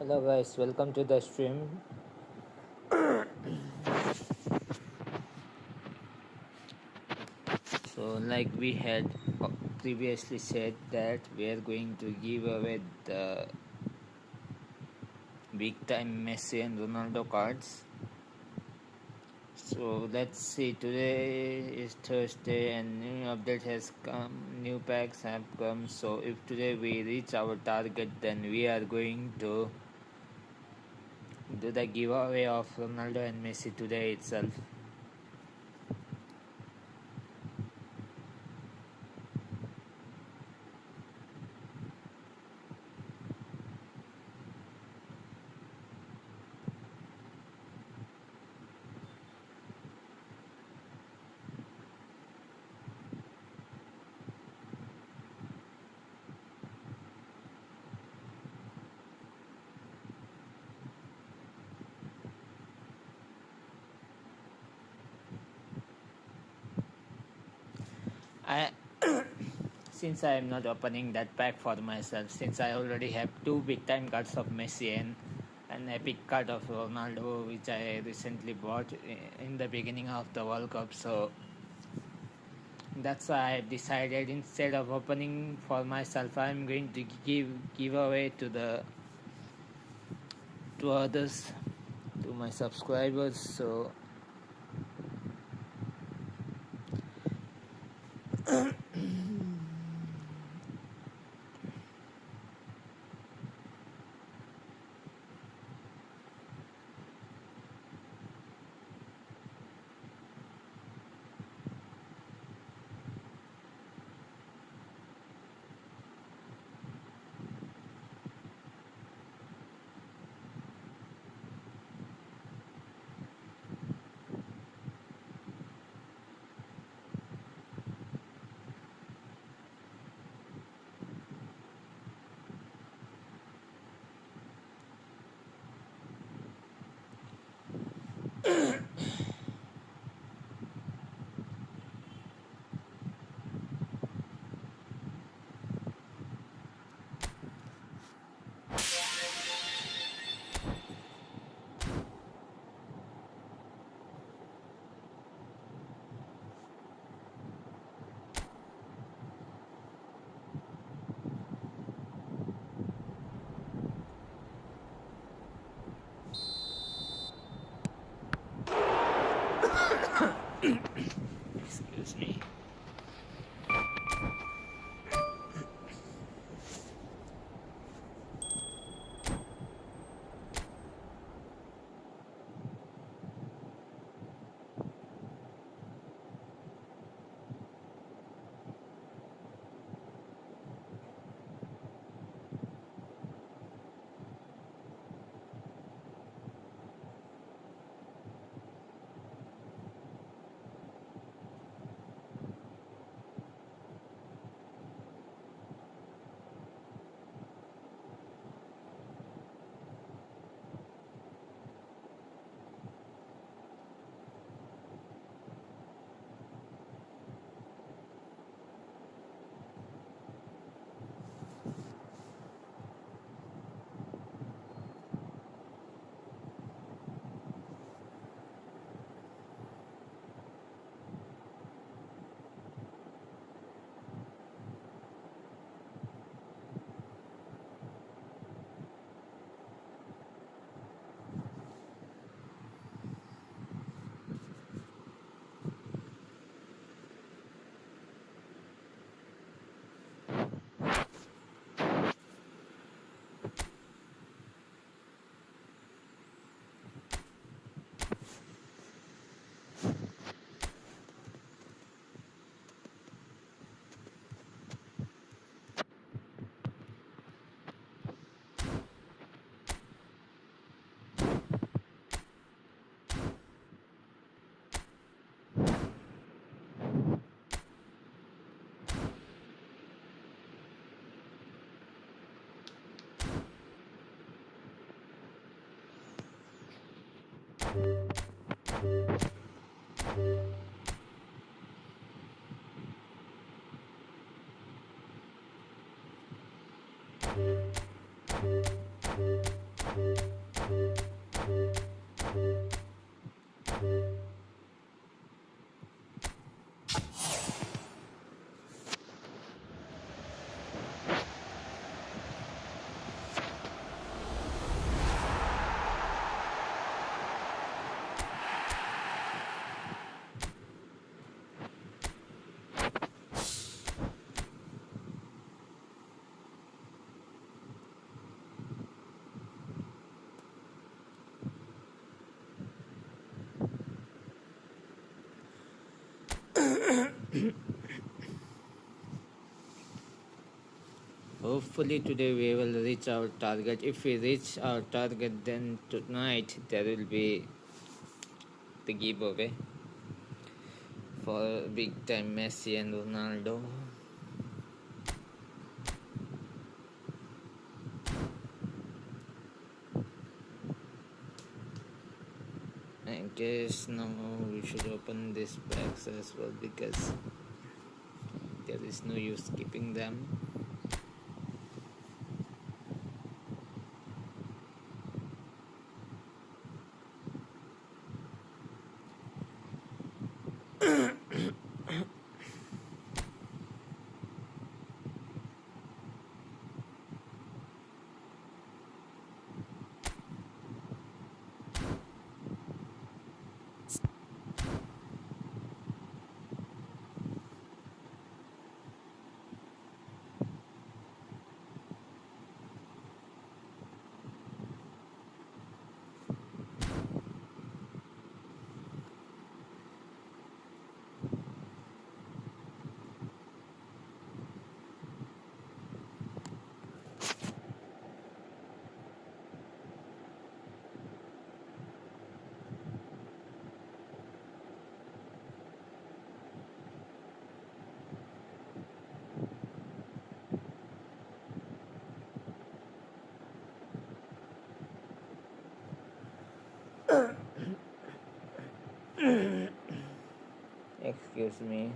Hello guys, welcome to the stream. So like we had previously said that we are going to give away the big time Messi and Ronaldo cards. So let's see, today is Thursday and new update has come, new packs have come. So if today we reach our target, then we are going to do the giveaway of Ronaldo and Messi today itself. Since I am not opening that pack for myself, since I already have two big time cards of Messi and an epic card of Ronaldo, which I recently bought in the beginning of the World Cup. So that's why I decided, instead of opening for myself, I am going to give away to others, to my subscribers. So Hopefully today we will reach our target. If we reach our target, then tonight there will be the giveaway for big time Messi and Ronaldo. I guess now we should open these packs as well because there is no use keeping them. Excuse me.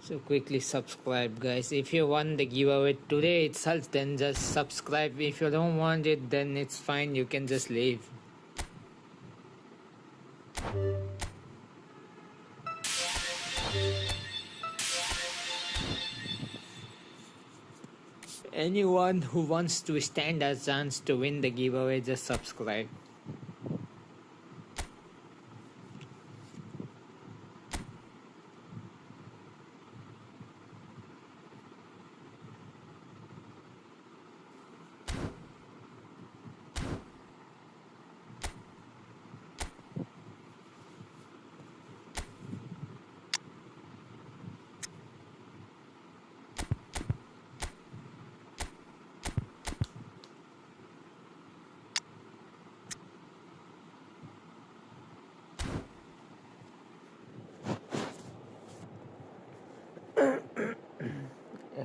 So quickly subscribe, guys. If you want the giveaway today itself, then just subscribe. If you don't want it, then it's fine. You can just leave. Anyone who wants to stand a chance to win the giveaway, just subscribe.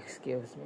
Excuse me.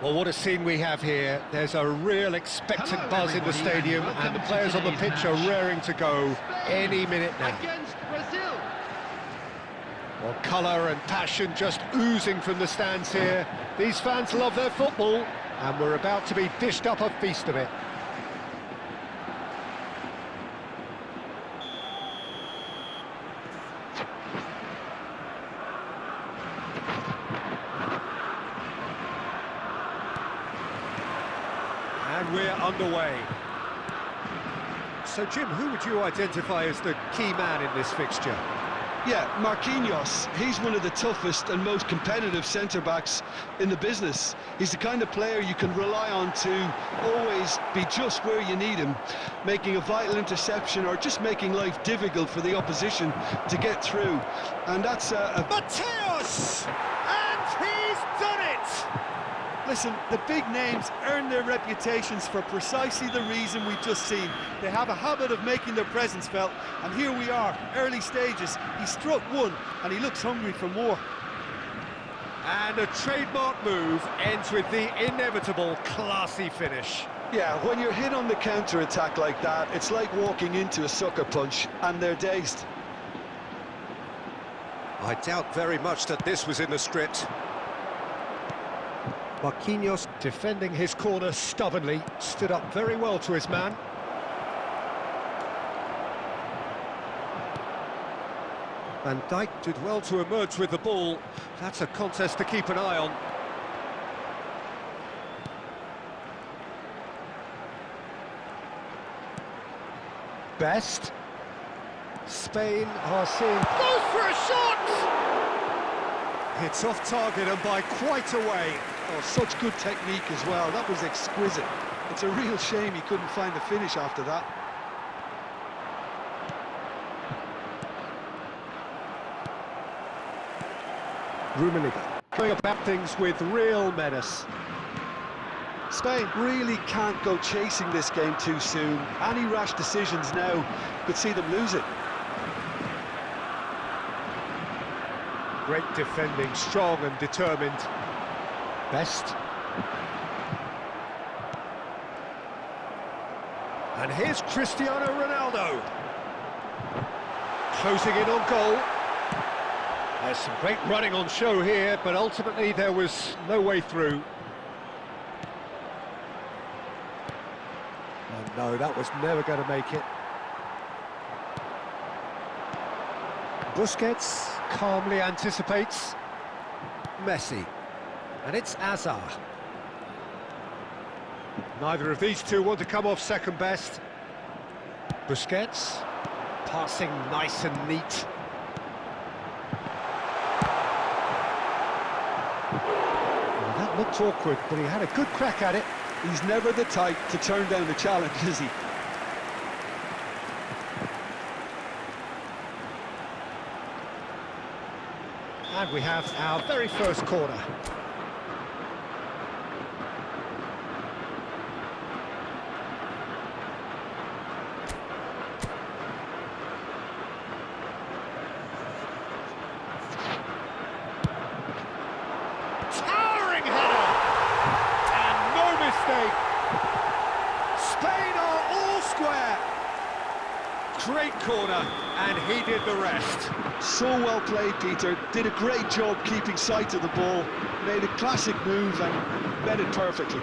Well, what a scene we have here. There's a real expectant buzz in the stadium, and the players on the pitch are raring to go any minute now. Against Brazil. Well, colour and passion just oozing from the stands here. These fans love their football, and we're about to be dished up a feast of it. And we're underway. So, Jim, who would you identify as the key man in this fixture? Yeah, Marquinhos. He's one of the toughest and most competitive centre-backs in the business. He's the kind of player you can rely on to always be just where you need him, making a vital interception or just making life difficult for the opposition to get through. And that's Mateus! And he's done it! Listen, the big names earn their reputations for precisely the reason we've just seen. They have a habit of making their presence felt, and here we are, early stages. He struck one, and he looks hungry for more. And a trademark move ends with the inevitable classy finish. Yeah, when you're hit on the counter-attack like that, it's like walking into a sucker punch, and they're dazed. I doubt very much that this was in the script. Marquinhos, defending his corner stubbornly, stood up very well to his man. Van Dijk did well to emerge with the ball. That's a contest to keep an eye on. Best. Spain are seeing... Goes for a shot! It's off target and by quite a way. Oh, such good technique as well. That was exquisite. It's a real shame he couldn't find the finish after that. Rummenigge going about things with real menace. Spain really can't go chasing this game too soon. Any rash decisions now could see them lose it. Great defending, strong and determined. Best. And here's Cristiano Ronaldo. Closing in on goal. There's some great running on show here, but ultimately there was no way through. And no, that was never going to make it. Busquets calmly anticipates. Messi. And it's Hazard. Neither of these two want to come off second best. Busquets, passing nice and neat. Well, that looked awkward, but he had a good crack at it. He's never the type to turn down a challenge, is he? And we have our very first corner. Towering header! And no mistake! Spain are all square! Great corner, and he did the rest. So well played, Peter. Did a great job keeping sight of the ball. Made a classic move and met it perfectly.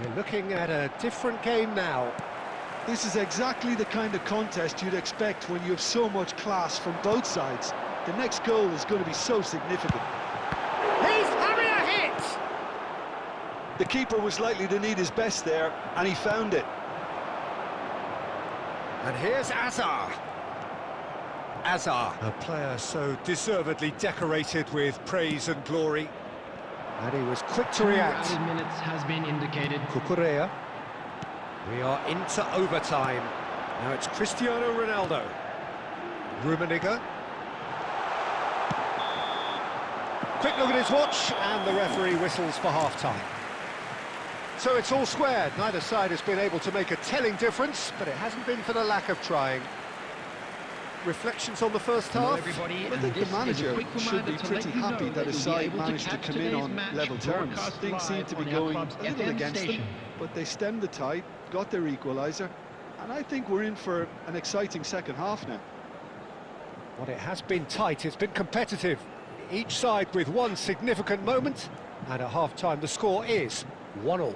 We're looking at a different game now. This is exactly the kind of contest you'd expect when you have so much class from both sides. The next goal is going to be so significant. He's having a hit! The keeper was likely to need his best there, and he found it. And here's Hazard. Hazard, a player so deservedly decorated with praise and glory. And he was quick to react. 2 added minutes has been indicated. Cucurella. We are into overtime. Now it's Cristiano Ronaldo. Rummenigge. Quick look at his watch, and the referee whistles for half-time. So it's all squared. Neither side has been able to make a telling difference, but it hasn't been for the lack of trying. Reflections on the first Hello half? everybody, I and think the this is a manager quick should reminder be to pretty let you know happy that his you'll be side able managed to catch come in today's on match level terms. broadcast Things seem to be live on our going club's a little FM against them, station. but they stemmed the tide, got their equaliser, and I think we're in for an exciting second half now. Well, it has been tight, it's been competitive. Each side with one significant moment, and at half-time the score is 1-1.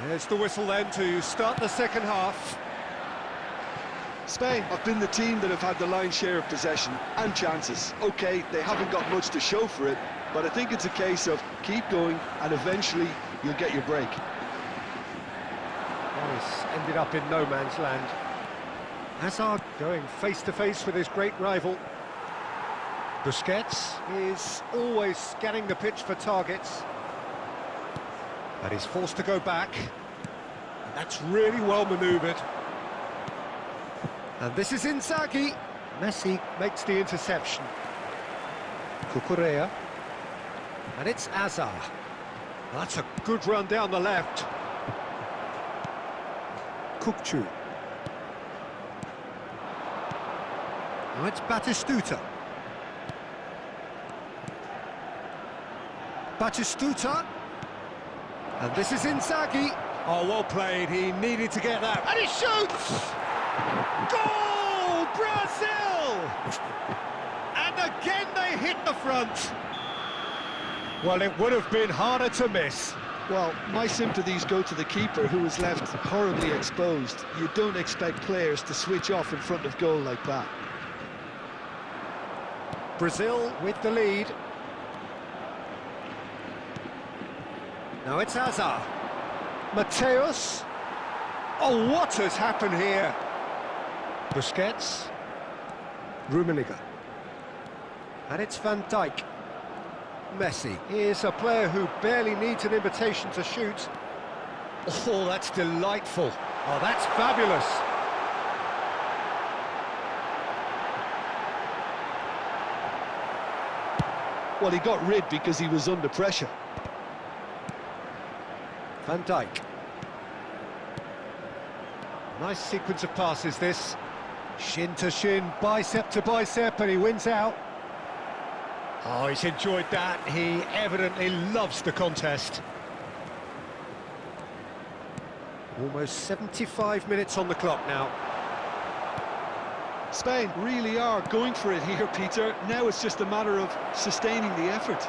There's the whistle then to start the second half. Spain have been the team that have had the lion's share of possession and chances. OK, they haven't got much to show for it, but I think it's a case of keep going and eventually you'll get your break. Well, it's ended up in no man's land. Hazard going face-to-face with his great rival. Busquets is always scanning the pitch for targets. But he's forced to go back. And that's really well manoeuvred. And this is Inzaghi. Messi makes the interception. Cucurella. And it's Hazard. That's a good run down the left. Kukçu. Now it's Batistuta. Batistuta. And this is Inzaghi. Oh, well played. He needed to get that. And he shoots! Goal! Brazil! And again they hit the front. Well, it would have been harder to miss. Well, my sympathies go to the keeper, who was left horribly exposed. You don't expect players to switch off in front of goal like that. Brazil with the lead. Now it's Hazard. Mateus. Oh, what has happened here? Busquets. Rummenigge. And it's Van Dijk. Messi. Here's a player who barely needs an invitation to shoot. Oh, that's delightful. Oh, that's fabulous. Well, he got rid because he was under pressure. Van Dijk. Nice sequence of passes, this. Shin to shin, bicep to bicep, and he wins out. Oh, he's enjoyed that. He evidently loves the contest. Almost 75 minutes on the clock now. Spain really are going for it here, Peter. Now it's just a matter of sustaining the effort.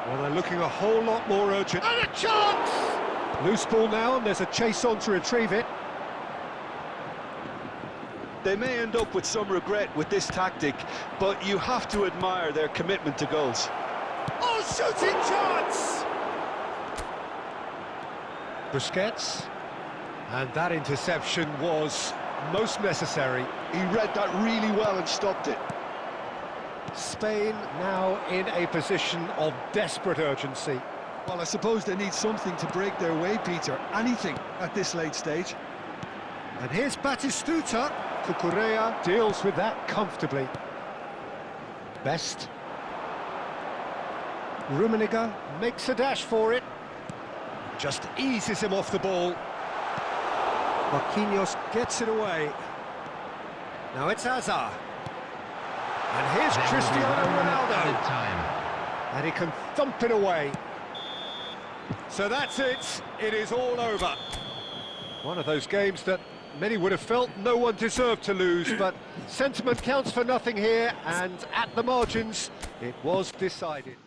Well, they're looking a whole lot more urgent. And a chance! Loose ball now, and there's a chase on to retrieve it. They may end up with some regret with this tactic, but you have to admire their commitment to goals. Oh, shooting chance! Busquets. And that interception was most necessary. He read that really well and stopped it. Spain now in a position of desperate urgency. Well, I suppose they need something to break their way, Peter. Anything at this late stage. And here's Batistuta. Cucurella deals with that comfortably. Best. Rummenigge makes a dash for it. Just eases him off the ball. Marquinhos gets it away. Now it's Hazard. And here's Cristiano Ronaldo. And he can thump it away. So that's it. It is all over. One of those games that many would have felt no one deserved to lose, but sentiment counts for nothing here, and at the margins, it was decided.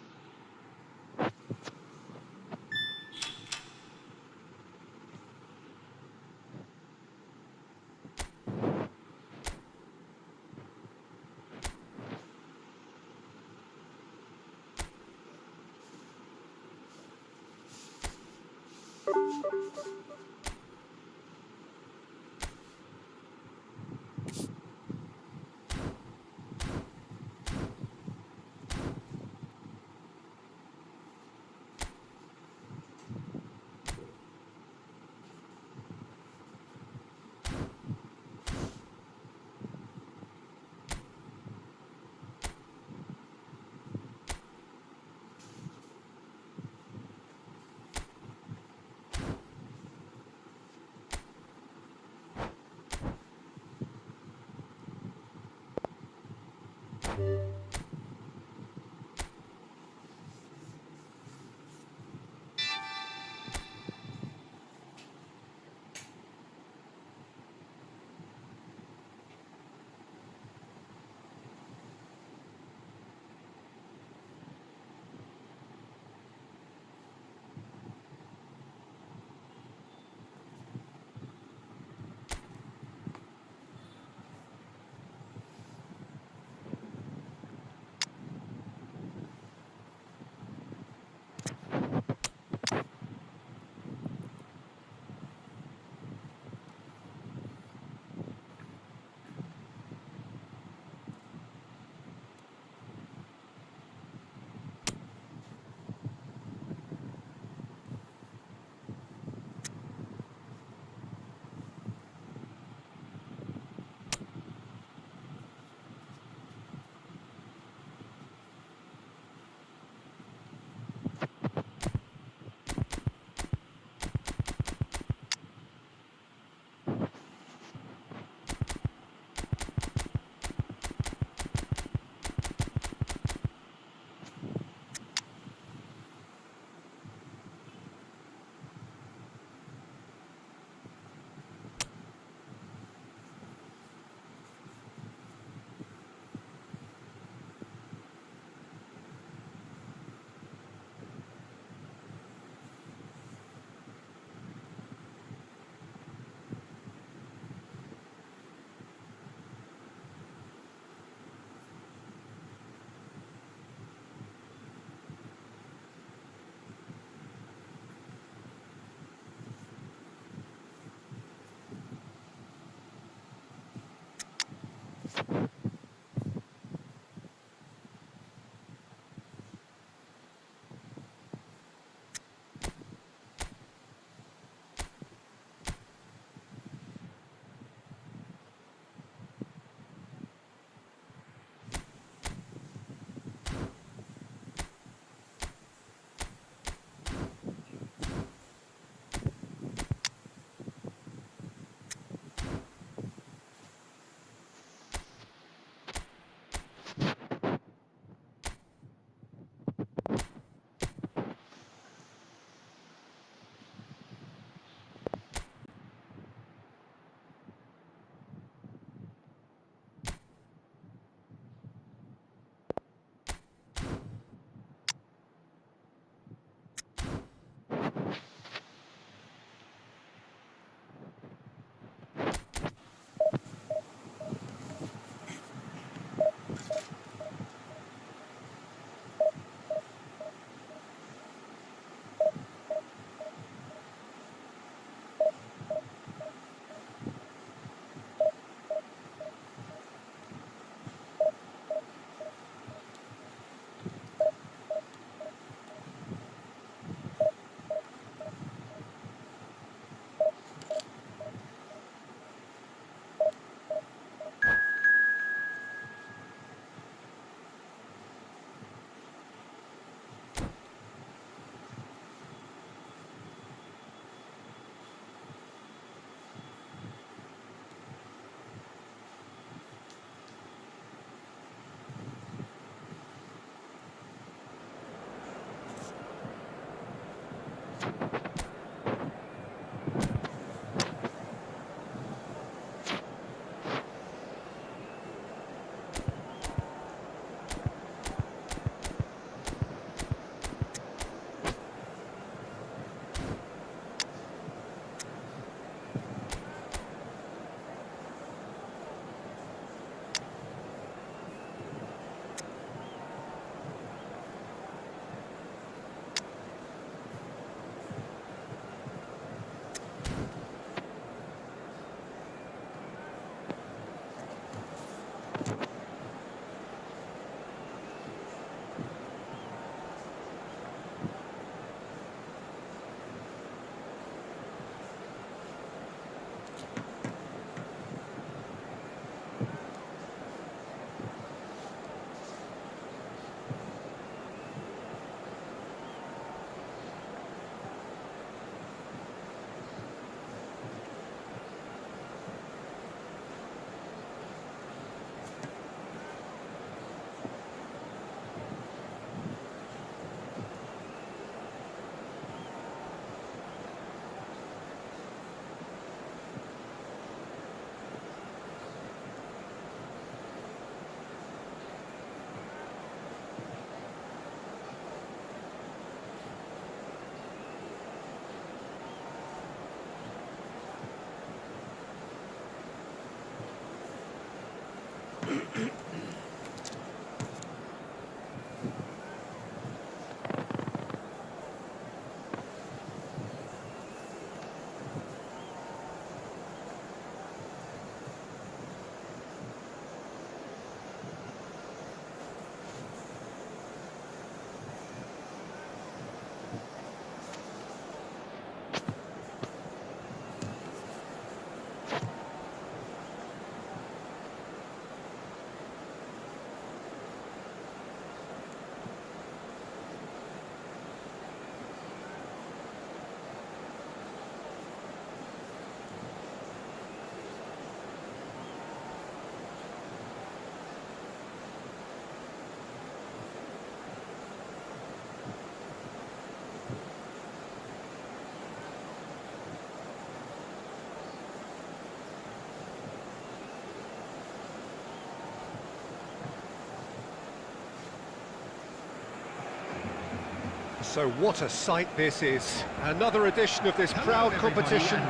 So what a sight this is. Another edition of this proud competition,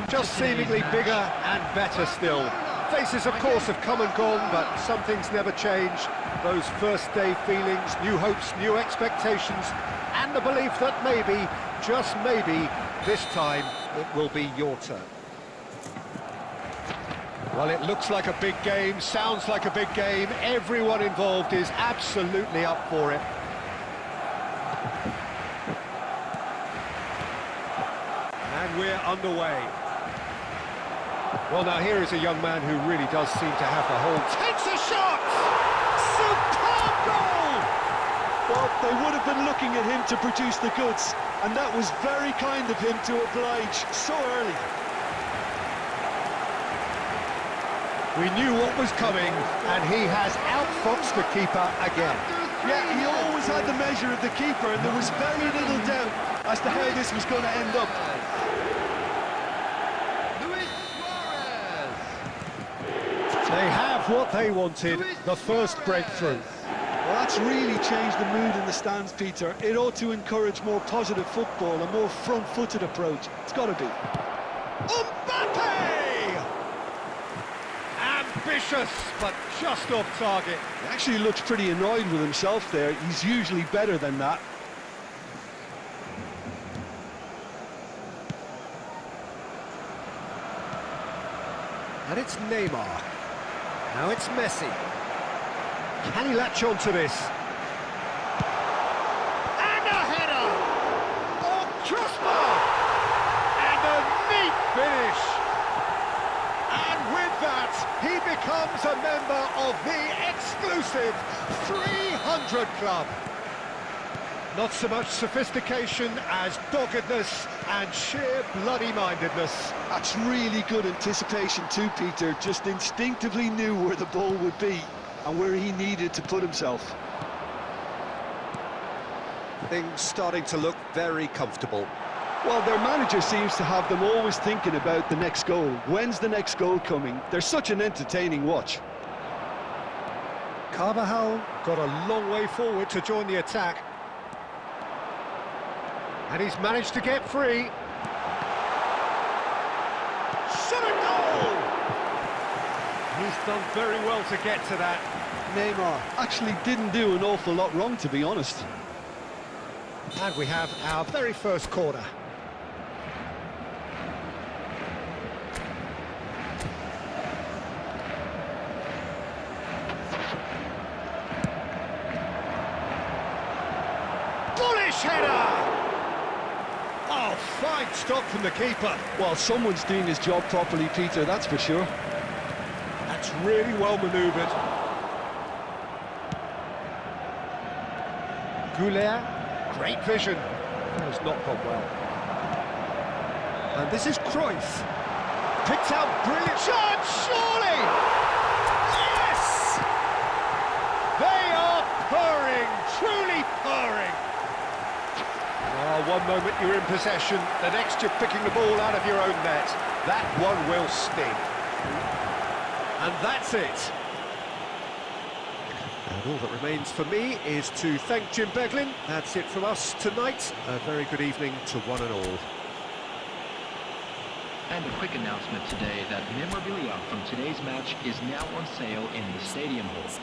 just seemingly bigger and better still. Faces, of course, have come and gone, but some things never change. Those first day feelings, new hopes, new expectations, and the belief that maybe, just maybe, this time it will be your turn. Well, it looks like a big game, sounds like a big game. Everyone involved is absolutely up for it. And we're underway. Well, now here is a young man who really does seem to have the hold. Takes a shot! Superb goal! Well, they would have been looking at him to produce the goods, and that was very kind of him to oblige so early. We knew what was coming, and he has outfoxed the keeper again. Yeah, he always had the measure of the keeper, and there was very little doubt as to how this was going to end up. They have what they wanted, the first breakthrough. Well, that's really changed the mood in the stands, Peter. It ought to encourage more positive football, a more front-footed approach. It's got to be. Mbappe! Ambitious, but just off target. He actually looks pretty annoyed with himself there. He's usually better than that. And it's Neymar. Now it's Messi. Can he latch on to this? And a header! Oh, crossbar! And a neat finish! And with that, he becomes a member of the exclusive 300 Club. Not so much sophistication as doggedness and sheer bloody-mindedness. That's really good anticipation too, Peter. Just instinctively knew where the ball would be and where he needed to put himself. Things starting to look very comfortable. Well, their manager seems to have them always thinking about the next goal. When's the next goal coming? They're such an entertaining watch. Carvajal got a long way forward to join the attack. And he's managed to get free. Shot a goal! He's done very well to get to that. Neymar actually didn't do an awful lot wrong, to be honest. And we have our very first corner. Bullish header! Oh, fine stop from the keeper. Well, someone's doing his job properly, Peter, that's for sure. That's really well manoeuvred. Goulet, great vision. That has not gone well. And this is Cruyff. Picked out brilliant shot, surely! Yes! They are purring, truly purring. One moment you're in possession, the next you're picking the ball out of your own net. That one will sting. And that's it. And all that remains for me is to thank Jim Beglin. That's it from us tonight. A very good evening to one and all. And a quick announcement today that memorabilia from today's match is now on sale in the stadium hall.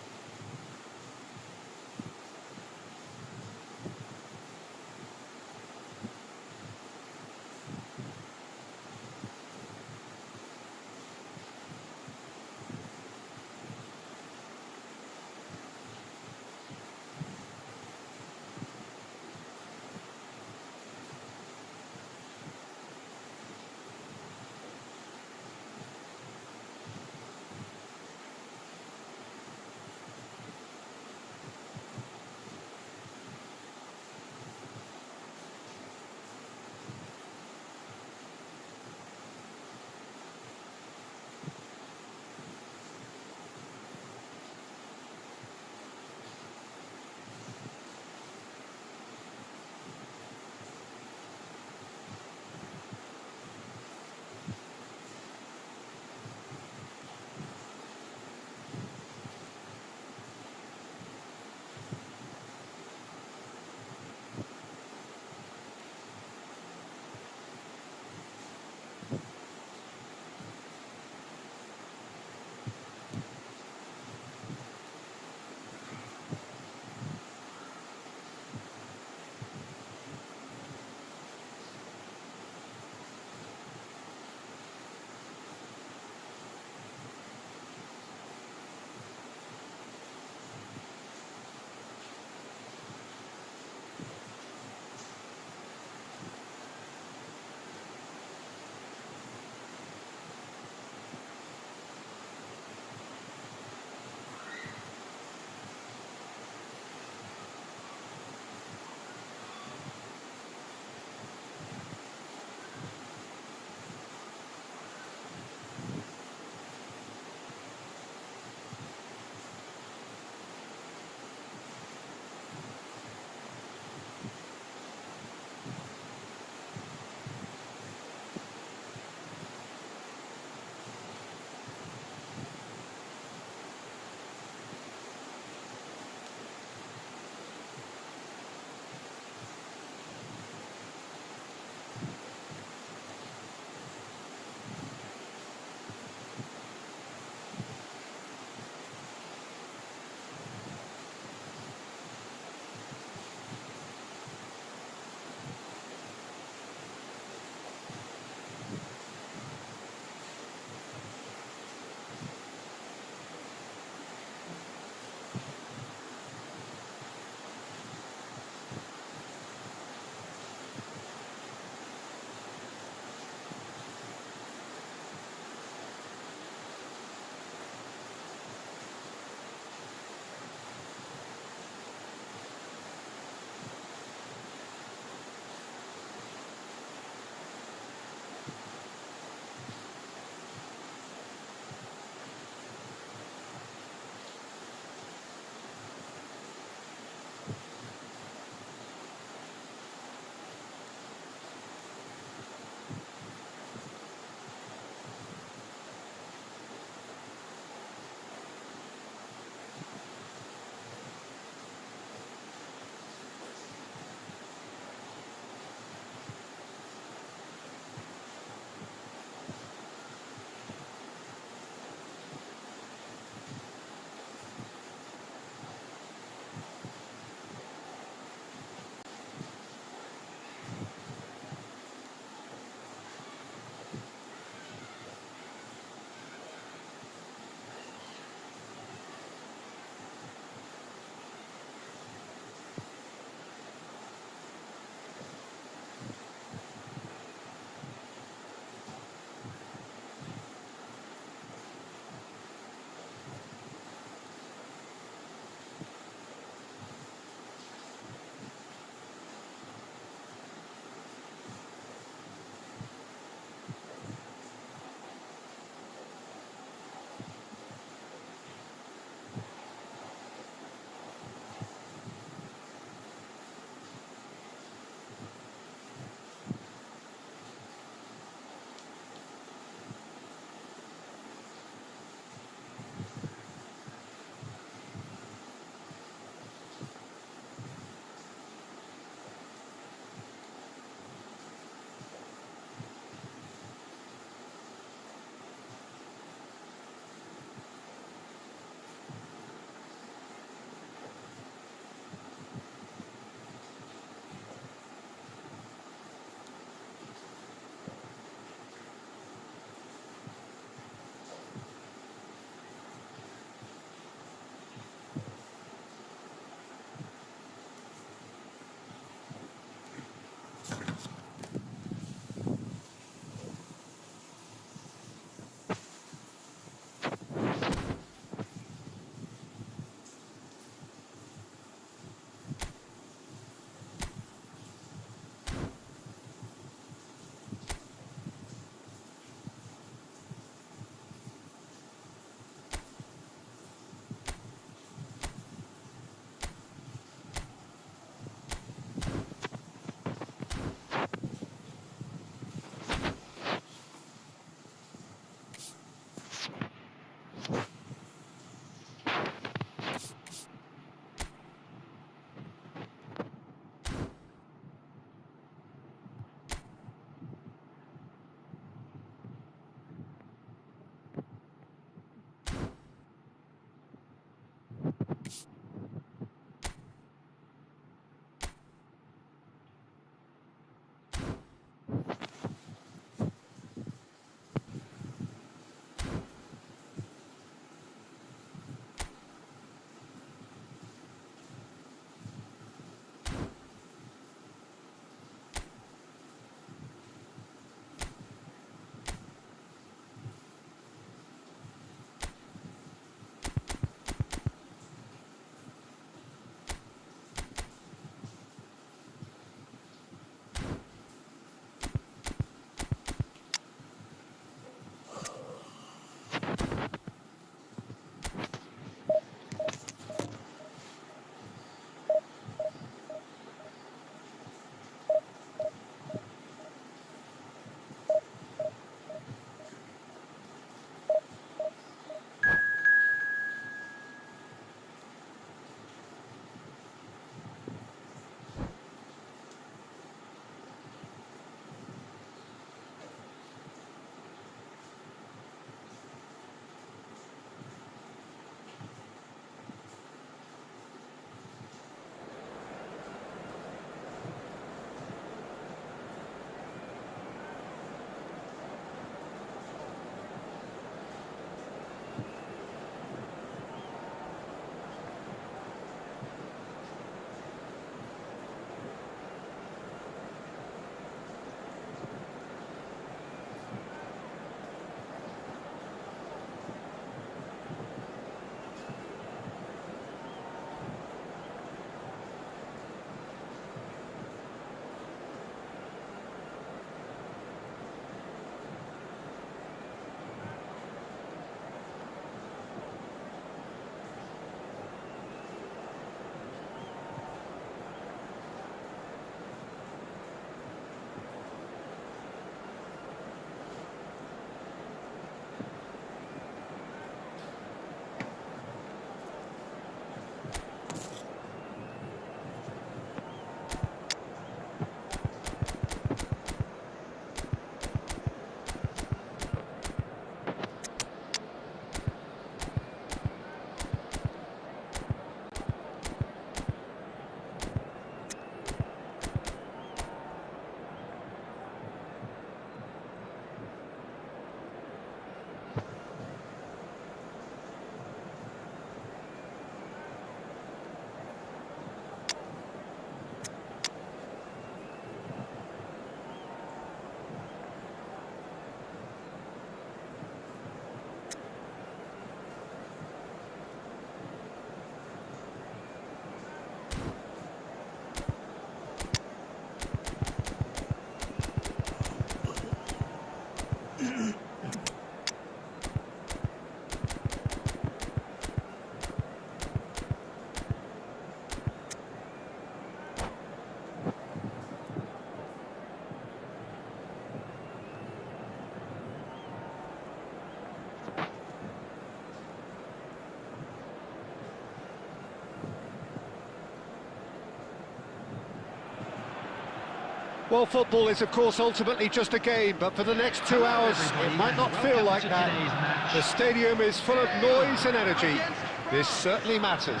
Well, football is, of course, ultimately just a game, but for the next 2 hours, it might not feel like that. The stadium is full of noise and energy. This certainly matters.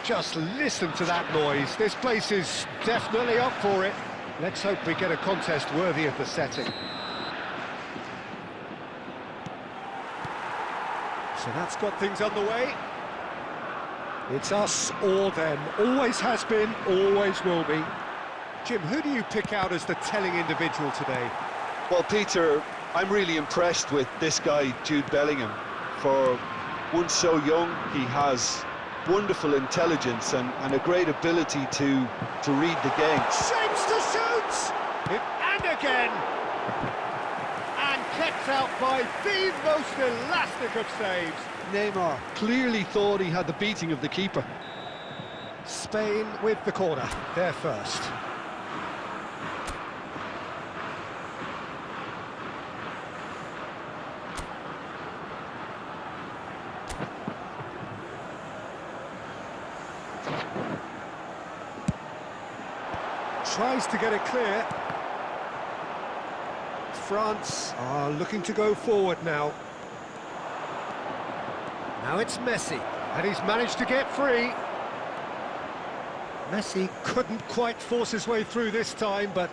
Just listen to that noise. This place is definitely up for it. Let's hope we get a contest worthy of the setting. So that's got things underway. It's us or them. Always has been, always will be. Jim, who do you pick out as the telling individual today? Well, Peter, I'm really impressed with this guy, Jude Bellingham. For one so young, he has wonderful intelligence and a great ability to read the game. Shapes to shoot! And again! And kept out by the most elastic of saves. Neymar clearly thought he had the beating of the keeper. Spain with the corner, they're first. Tries to get it clear. France are looking to go forward now. Now it's Messi, and he's managed to get free. Messi couldn't quite force his way through this time, but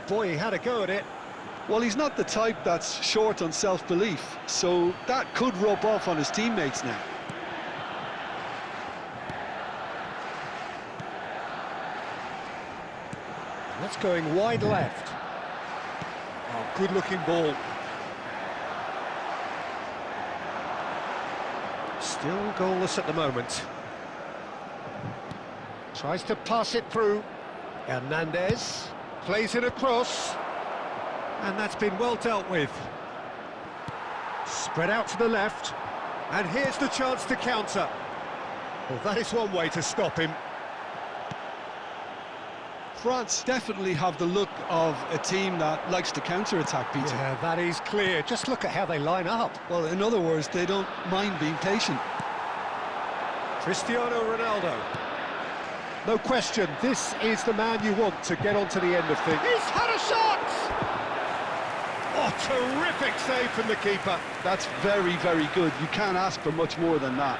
boy, he had a go at it. Well, he's not the type that's short on self-belief, so that could rub off on his teammates now. That's going wide left. Oh, good-looking ball. Still goalless at the moment. Tries to pass it through. Hernandez plays it across. And that's been well dealt with. Spread out to the left. And here's the chance to counter. Well, that is one way to stop him. France definitely have the look of a team that likes to counter-attack, Peter. Yeah, that is clear. Just look at how they line up. Well, in other words, they don't mind being patient. Cristiano Ronaldo. No question, this is the man you want to get onto the end of things. He's had a shot! Oh, terrific save from the keeper. That's very, very good. You can't ask for much more than that.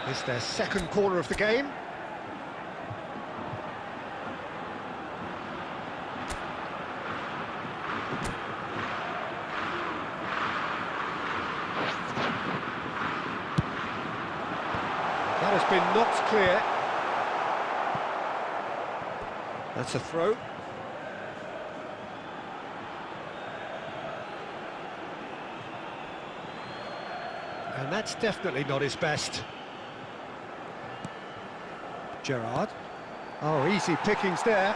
It's their second corner of the game. That has been knocked clear. That's a throw. And that's definitely not his best. Gerrard. Oh, easy pickings there.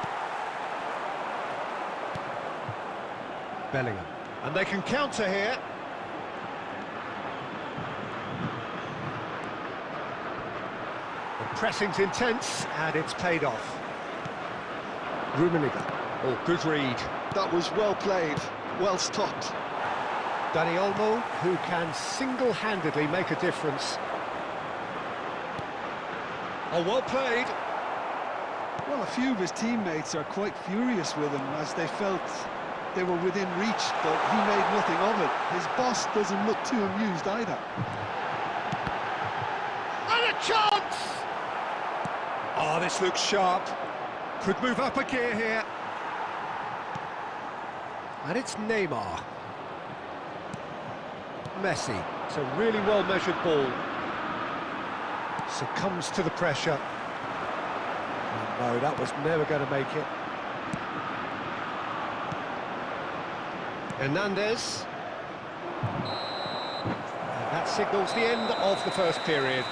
Bellingham. And they can counter here. The pressing's intense, and it's paid off. Rummenigge. Oh, good read. That was well played, well stopped. Dani Olmo, who can single-handedly make a difference. Oh, well played. Well, a few of his teammates are quite furious with him as they felt they were within reach, but he made nothing of it. His boss doesn't look too amused either. And a chance! Oh, this looks sharp. Could move up a gear here. And it's Neymar. Messi. It's a really well-measured ball. Succumbs to the pressure. Oh, no, that was never going to make it. Hernandez. And that signals the end of the first period.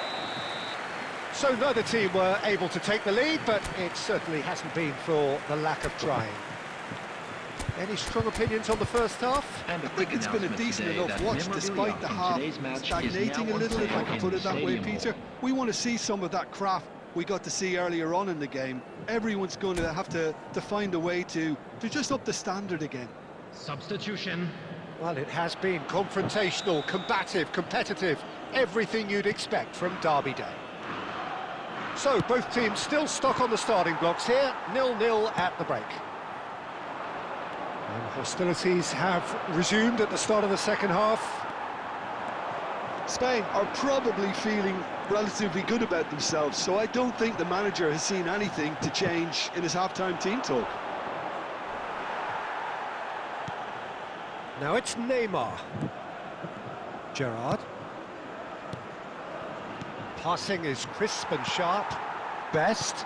So neither team were able to take the lead, but it certainly hasn't been for the lack of trying. Any strong opinions on the first half? And I think it's been a decent enough watch despite the half stagnating a little, if I can put it that way, Peter. We want to see some of that craft we got to see earlier on in the game. Everyone's going to have to find a way to just up the standard again. Substitution. Well, it has been confrontational, combative, competitive, everything you'd expect from Derby Day. So, both teams still stuck on the starting blocks here, 0-0 at the break. And hostilities have resumed at the start of the second half. Spain are probably feeling relatively good about themselves, so I don't think the manager has seen anything to change in his half-time team talk. Now it's Neymar. Gerrard. Passing is crisp and sharp. Best.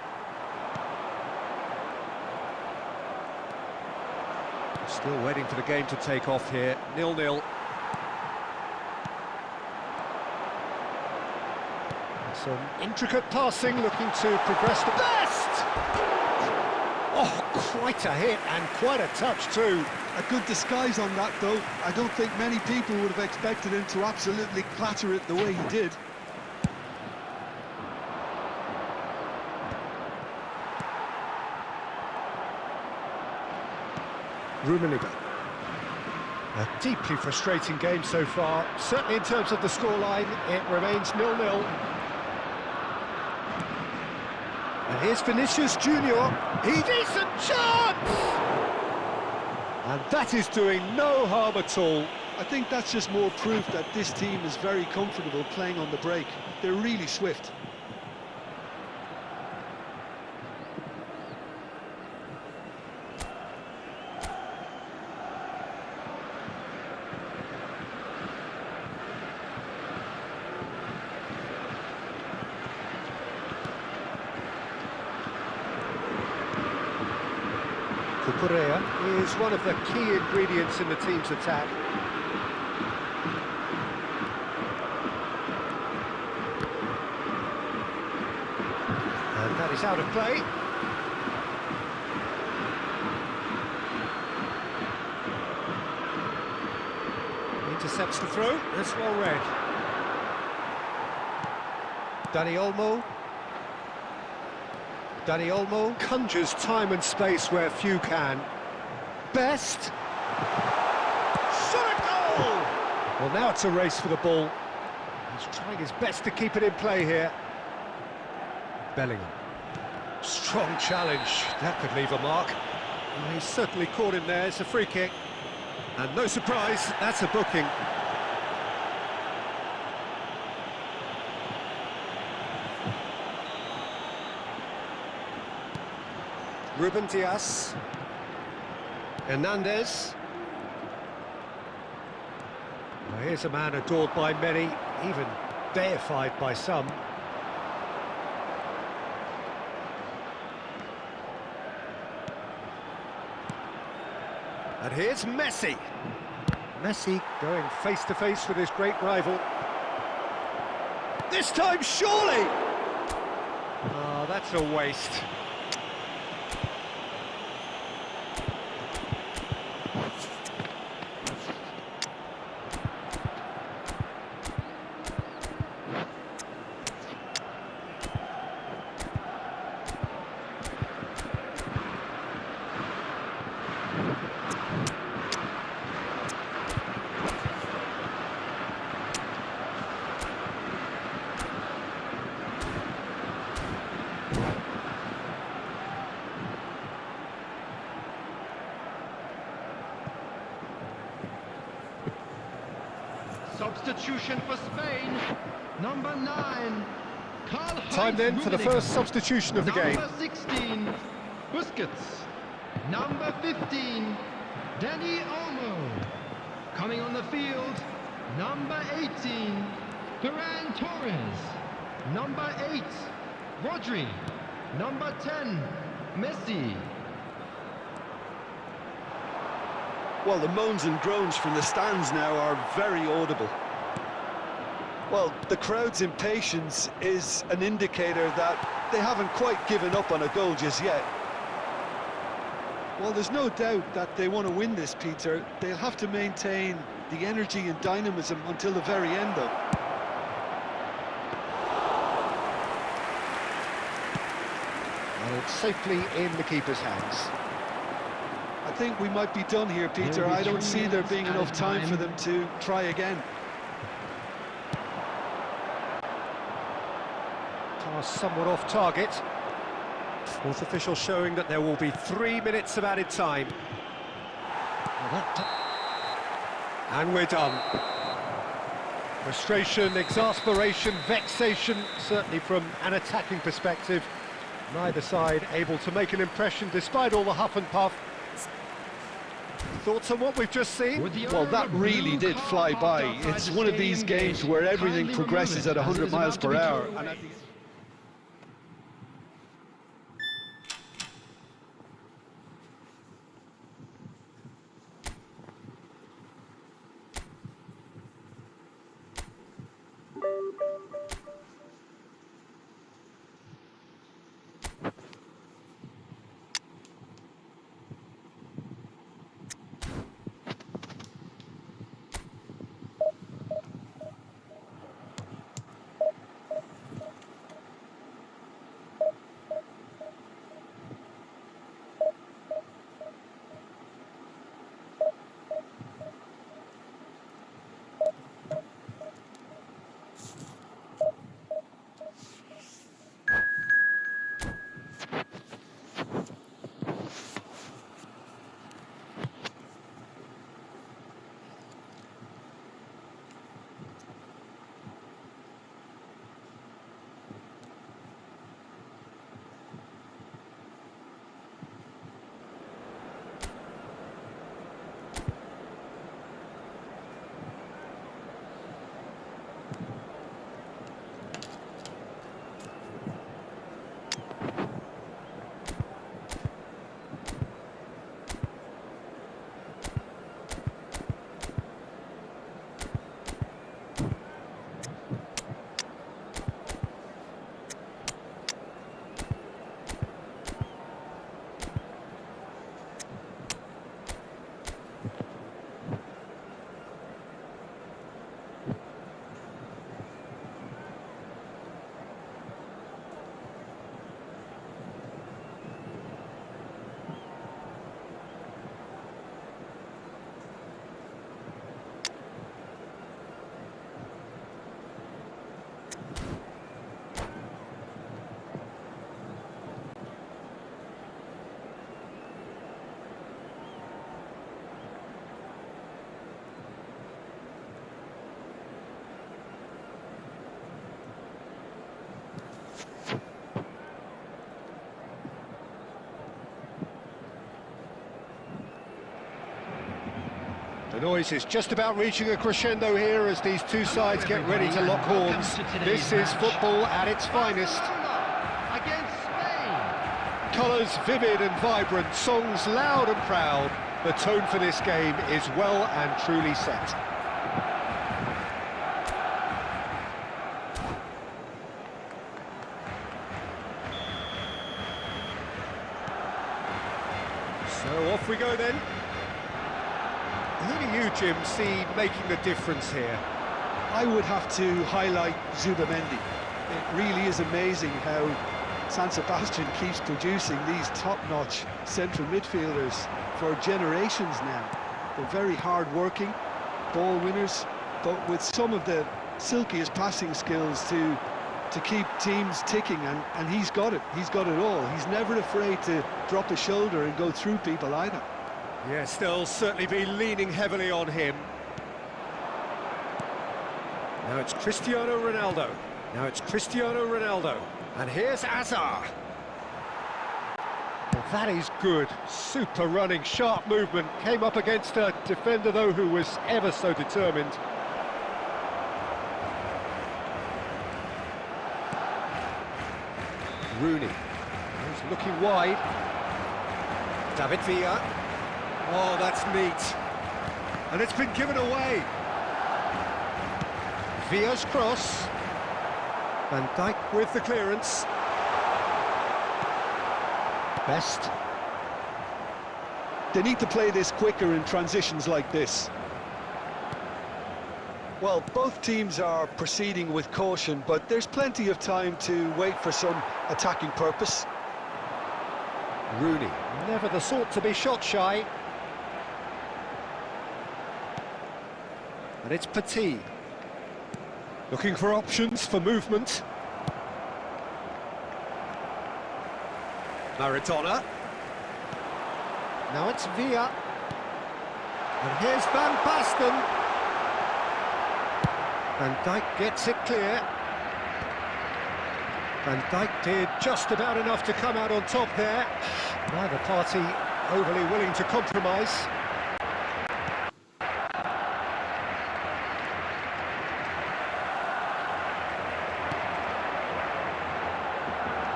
Still waiting for the game to take off here. 0-0. Some intricate passing, looking to progress the best! Oh, quite a hit and quite a touch too. A good disguise on that, though. I don't think many people would have expected him to absolutely clatter it the way he did. Rummenigge. A deeply frustrating game so far. Certainly in terms of the scoreline, it remains 0-0. And here's Vinicius Junior. He decent chance! And that is doing no harm at all. I think that's just more proof that this team is very comfortable playing on the break. They're really swift. Cucurella is one of the key ingredients in the team's attack. And that is out of play. Intercepts the throw, that's well read. Dani Olmo conjures time and space where few can. Best. Shot a goal! Well, now it's a race for the ball. He's trying his best to keep it in play here. Bellingham. Strong challenge. That could leave a mark. Well, he's certainly caught him there. It's a free kick. And no surprise, that's a booking. Ruben Dias. Hernandez. Well, here's a man adored by many, even deified by some. And here's Messi. Messi going face-to-face with his great rival. This time, surely! Oh, that's a waste. Substitution for Spain, number 9. Time then for the first substitution of the game. Number 16, Busquets. Number 15, Dani Olmo. Coming on the field, number 18, Ferran Torres. Number 8, Rodri. Number 10, Messi. Well, the moans and groans from the stands now are very audible. Well, the crowd's impatience is an indicator that they haven't quite given up on a goal just yet. Well, there's no doubt that they want to win this, Peter. They'll have to maintain the energy and dynamism until the very end, though. And it's safely in the keeper's hands. I think we might be done here, Peter. I don't see there being enough time for them to try again. Pass somewhat off target. Fourth official showing that there will be 3 minutes of added time. And we're done. Frustration, exasperation, vexation, certainly from an attacking perspective. Neither side able to make an impression despite all the huff and puff. Thoughts on what we've just seen? Well, that really did fly by. It's one of these games where everything progresses at 100 miles per hour. The noise is just about reaching a crescendo here as these two sides get ready to lock horns. This is football at its finest. Against Spain. Colours vivid and vibrant, songs loud and proud. The tone for this game is well and truly set. So off we go then. Who do you, Jim, see making the difference here? I would have to highlight Zubamendi. It really is amazing how San Sebastian keeps producing these top-notch central midfielders for generations now. They're very hard-working, ball winners, but with some of the silkiest passing skills to keep teams ticking, and he's got it. He's got it all. He's never afraid to drop his shoulder and go through people either. Yes, they'll certainly be leaning heavily on him. Now it's Cristiano Ronaldo. And here's Azar. Well, that is good. Super running, sharp movement. Came up against a defender, though, who was ever so determined. Rooney. He's looking wide. David Villa. Oh, that's neat. And it's been given away. Villa's cross. Van Dijk with the clearance. Best. They need to play this quicker in transitions like this. Well, both teams are proceeding with caution, but there's plenty of time to wait for some attacking purpose. Rooney, never the sort to be shot shy. And it's Petit. Looking for options for movement. Maradona. Now it's Villa. And here's Van Basten. Van Dijk gets it clear. Van Dijk did just about enough to come out on top there. Neither party overly willing to compromise.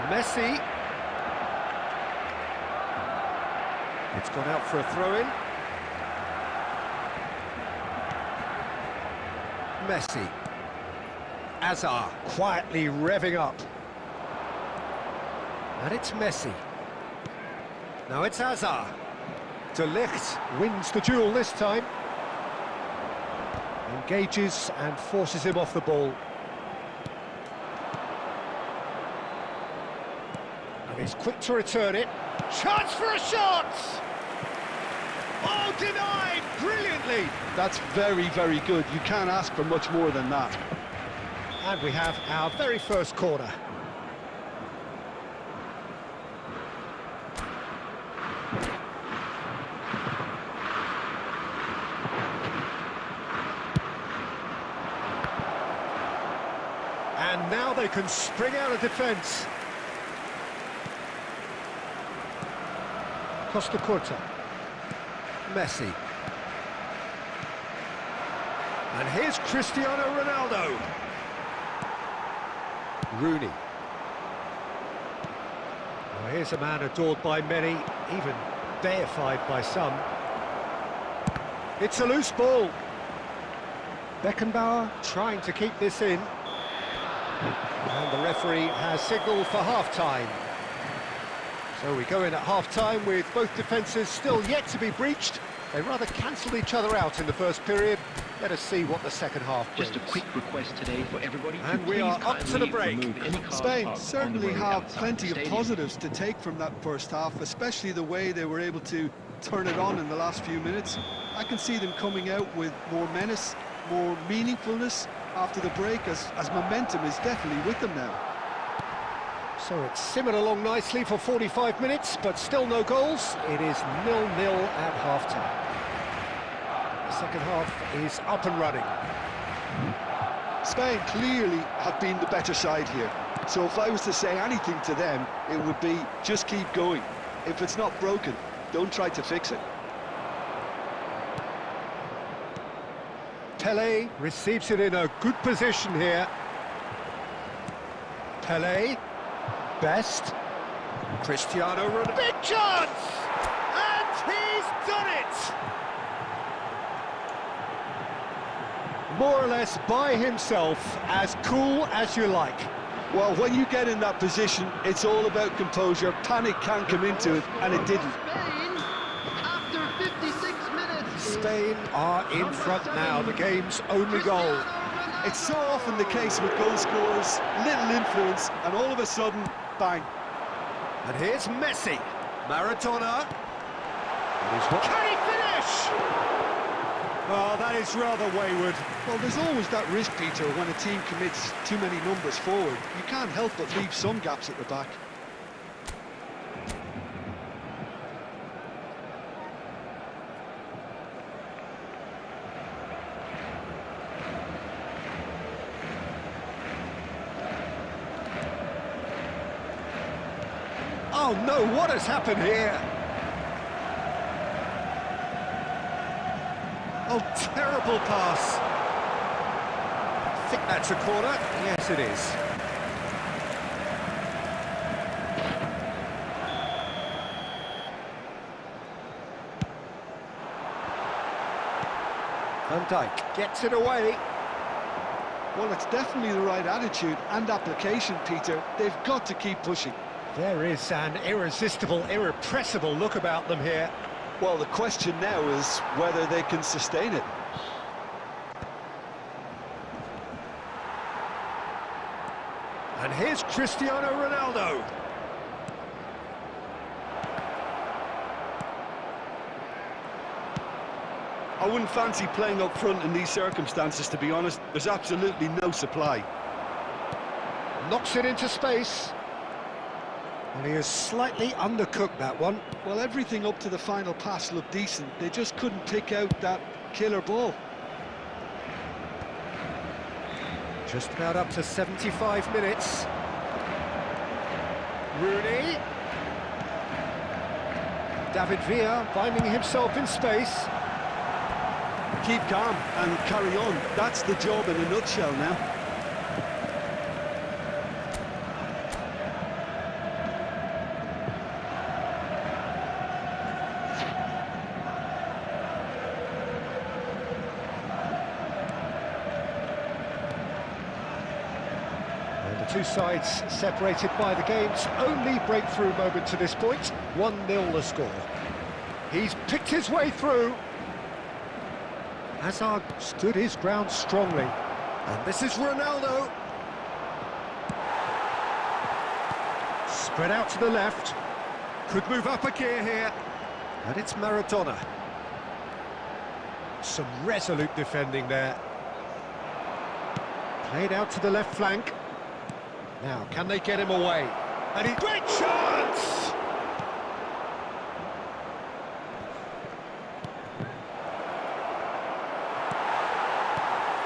Messi. It's gone out for a throw-in. Messi. Hazard quietly revving up. And it's Messi. Now it's Hazard. De Ligt wins the duel this time. Engages and forces him off the ball. And he's quick to return it. Chance for a shot! Oh, denied brilliantly! That's very, very good. You can't ask for much more than that. And we have our very first corner. And now they can spring out of defence. Costa Curta. Messi. And here's Cristiano Ronaldo. Rooney. Well, here's a man adored by many, even deified by some. It's a loose ball. Beckenbauer trying to keep this in. And the referee has signalled for half-time. So we go in at half-time with both defences still yet to be breached. They rather cancelled each other out in the first period. Let us see what the second half brings. Just a quick request today for everybody. And we are up to the break. Spain certainly have plenty of positives to take from that first half, especially the way they were able to turn it on in the last few minutes. I can see them coming out with more menace, more meaningfulness after the break, as momentum is definitely with them now. So it's simmered along nicely for 45 minutes, but still no goals. It is 0-0 at half-time. The second half is up and running. Spain clearly have been the better side here. So if I was to say anything to them, it would be just keep going. If it's not broken, don't try to fix it. Pelé receives it in a good position here. Pelé. Best. Cristiano Ronaldo. Big chance! And he's done it! More or less by himself, as cool as you like. Well, when you get in that position, it's all about composure. Panic can come into it, and it didn't. Spain, after 56 minutes. Spain are in front now, the game's only goal. It's so often the case with goal scorers, little influence, and all of a sudden, bang. And here's Messi. Maradona. Can he finish? Oh, that is rather wayward. Well, there's always that risk, Peter, when a team commits too many numbers forward. You can't help but leave some gaps at the back. Oh no, what has happened here? Oh, terrible pass. I think that's a corner. Yes, it is. Van Dijk gets it away. Well, it's definitely the right attitude and application, Peter. They've got to keep pushing. There is an irresistible, irrepressible look about them here. Well, the question now is whether they can sustain it. And here's Cristiano Ronaldo. I wouldn't fancy playing up front in these circumstances, to be honest. There's absolutely no supply. Knocks it into space. Well, he has slightly undercooked that one. Well, everything up to the final pass looked decent. They just couldn't pick out that killer ball. Just about up to 75 minutes. Rooney. David Villa finding himself in space. Keep calm and carry on. That's the job in a nutshell now. And the two sides separated by the game's only breakthrough moment to this point. 1-0 the score. He's picked his way through. Hazard stood his ground strongly. And this is Ronaldo. Spread out to the left. Could move up a gear here. And it's Maradona. Some resolute defending there. Played out to the left flank. Now, can they get him away? And he... Great chance!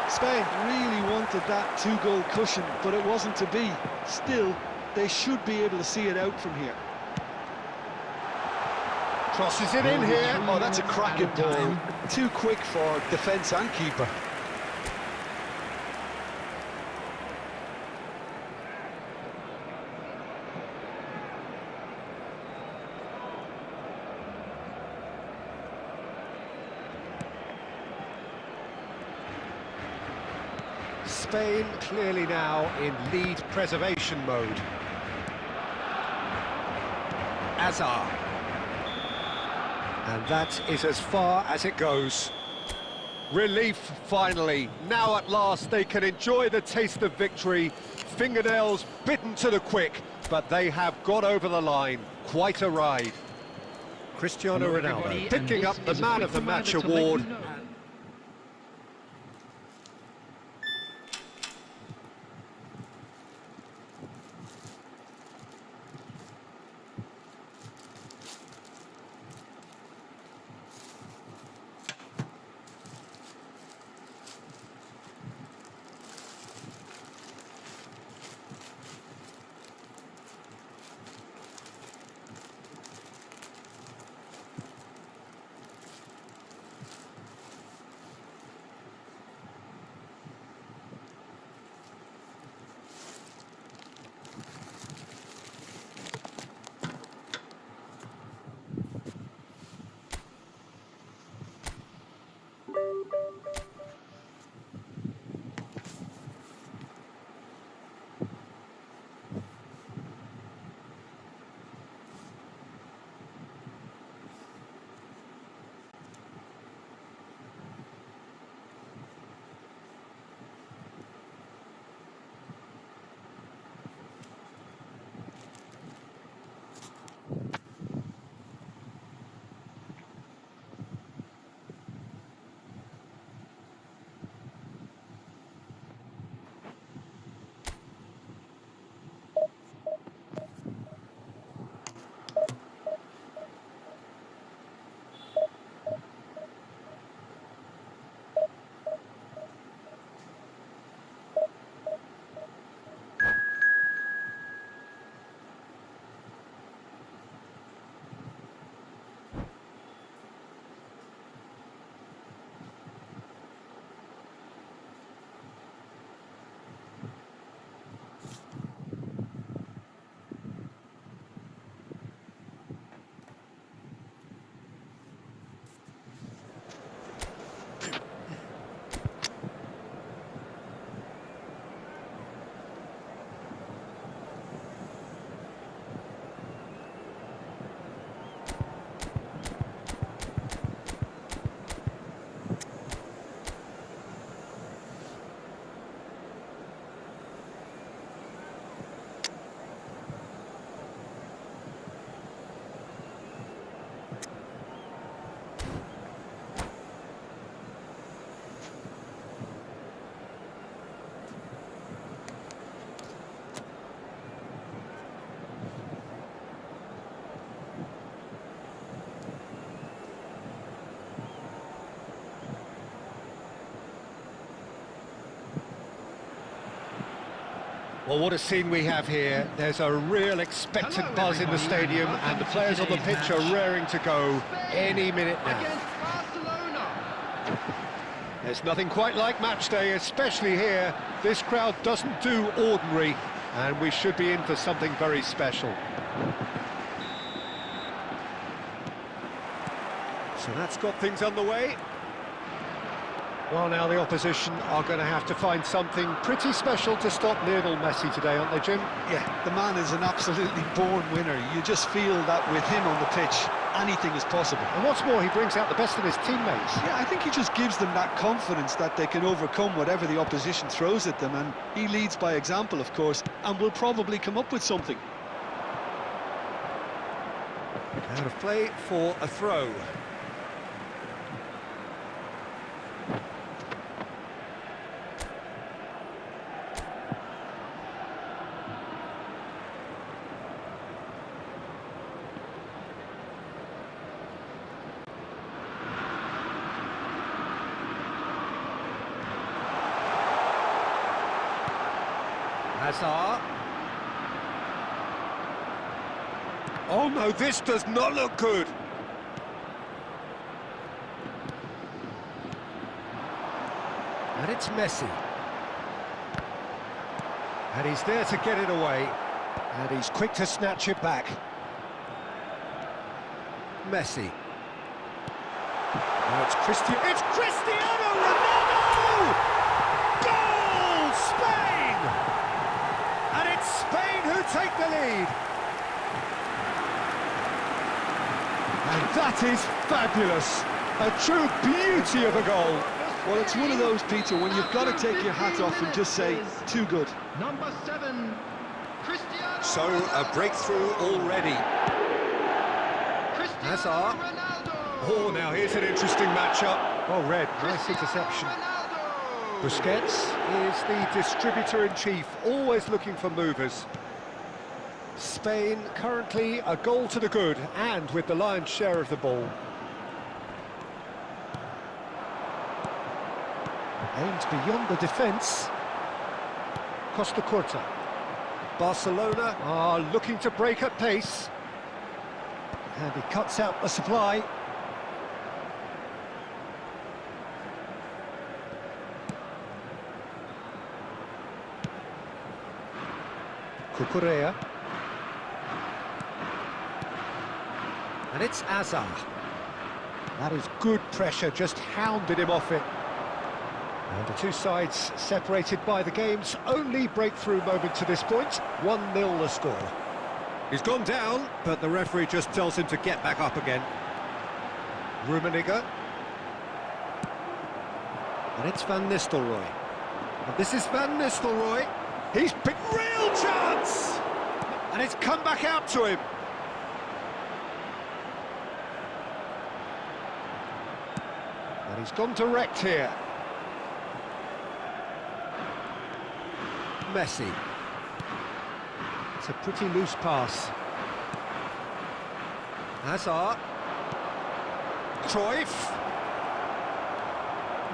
Spain really wanted that two-goal cushion, but it wasn't to be. Still, they should be able to see it out from here. Crosses it in here. Oh, that's a cracking ball. Too quick for defence and keeper. Spain clearly now in lead preservation mode. Hazard. And that is as far as it goes. Relief, finally. Now at last they can enjoy the taste of victory. Fingernails bitten to the quick, but they have got over the line. Quite a ride. Cristiano Ronaldo picking up the Man of the Match award. Well, what a scene we have here. There's a real expectant Hello, buzz in the everybody, stadium, and and the welcome players to on the today's pitch are match. raring to go any minute now. Against Barcelona. There's nothing quite like match day, especially here. This crowd doesn't do ordinary, and we should be in for something very special. So that's got things underway. Well, now the opposition are going to have to find something pretty special to stop Lionel Messi today, aren't they, Jim? Yeah, the man is an absolutely born winner. You just feel that with him on the pitch, anything is possible. And what's more, he brings out the best in his teammates. Yeah, I think he just gives them that confidence that they can overcome whatever the opposition throws at them, and he leads by example, of course, and will probably come up with something. Out of play for a throw. Hazard. Oh no, this does not look good. And it's Messi. And he's there to get it away. And he's quick to snatch it back. Messi. Now it's Cristiano Ronaldo! Goal! Spain! And it's Spain who take the lead. And that is fabulous. A true beauty of a goal. Well, it's one of those, Peter, when you've got to take your hat off and just say, too good. Number 7, Cristiano So, a breakthrough already. Cristiano Hazard. Ronaldo. Oh, now here's an interesting matchup. Well read, nice Cristiano interception. Ronaldo. Busquets is the distributor-in-chief, always looking for movers. Spain currently a goal to the good, and with the lion's share of the ball. Aimed beyond the defence. Costa Curta. Barcelona are looking to break at pace. And he cuts out the supply. Cucurella. And it's Hazard. That is good pressure, just hounded him off it. And the two sides separated by the game's only breakthrough moment to this point. 1-0 the score. He's gone down, but the referee just tells him to get back up again. Rummenigge. And it's Van Nistelrooy. And this is Van Nistelrooy. He's picked real chance! And it's come back out to him. And he's gone direct here. Messi. It's a pretty loose pass. Hazard. Cruyff.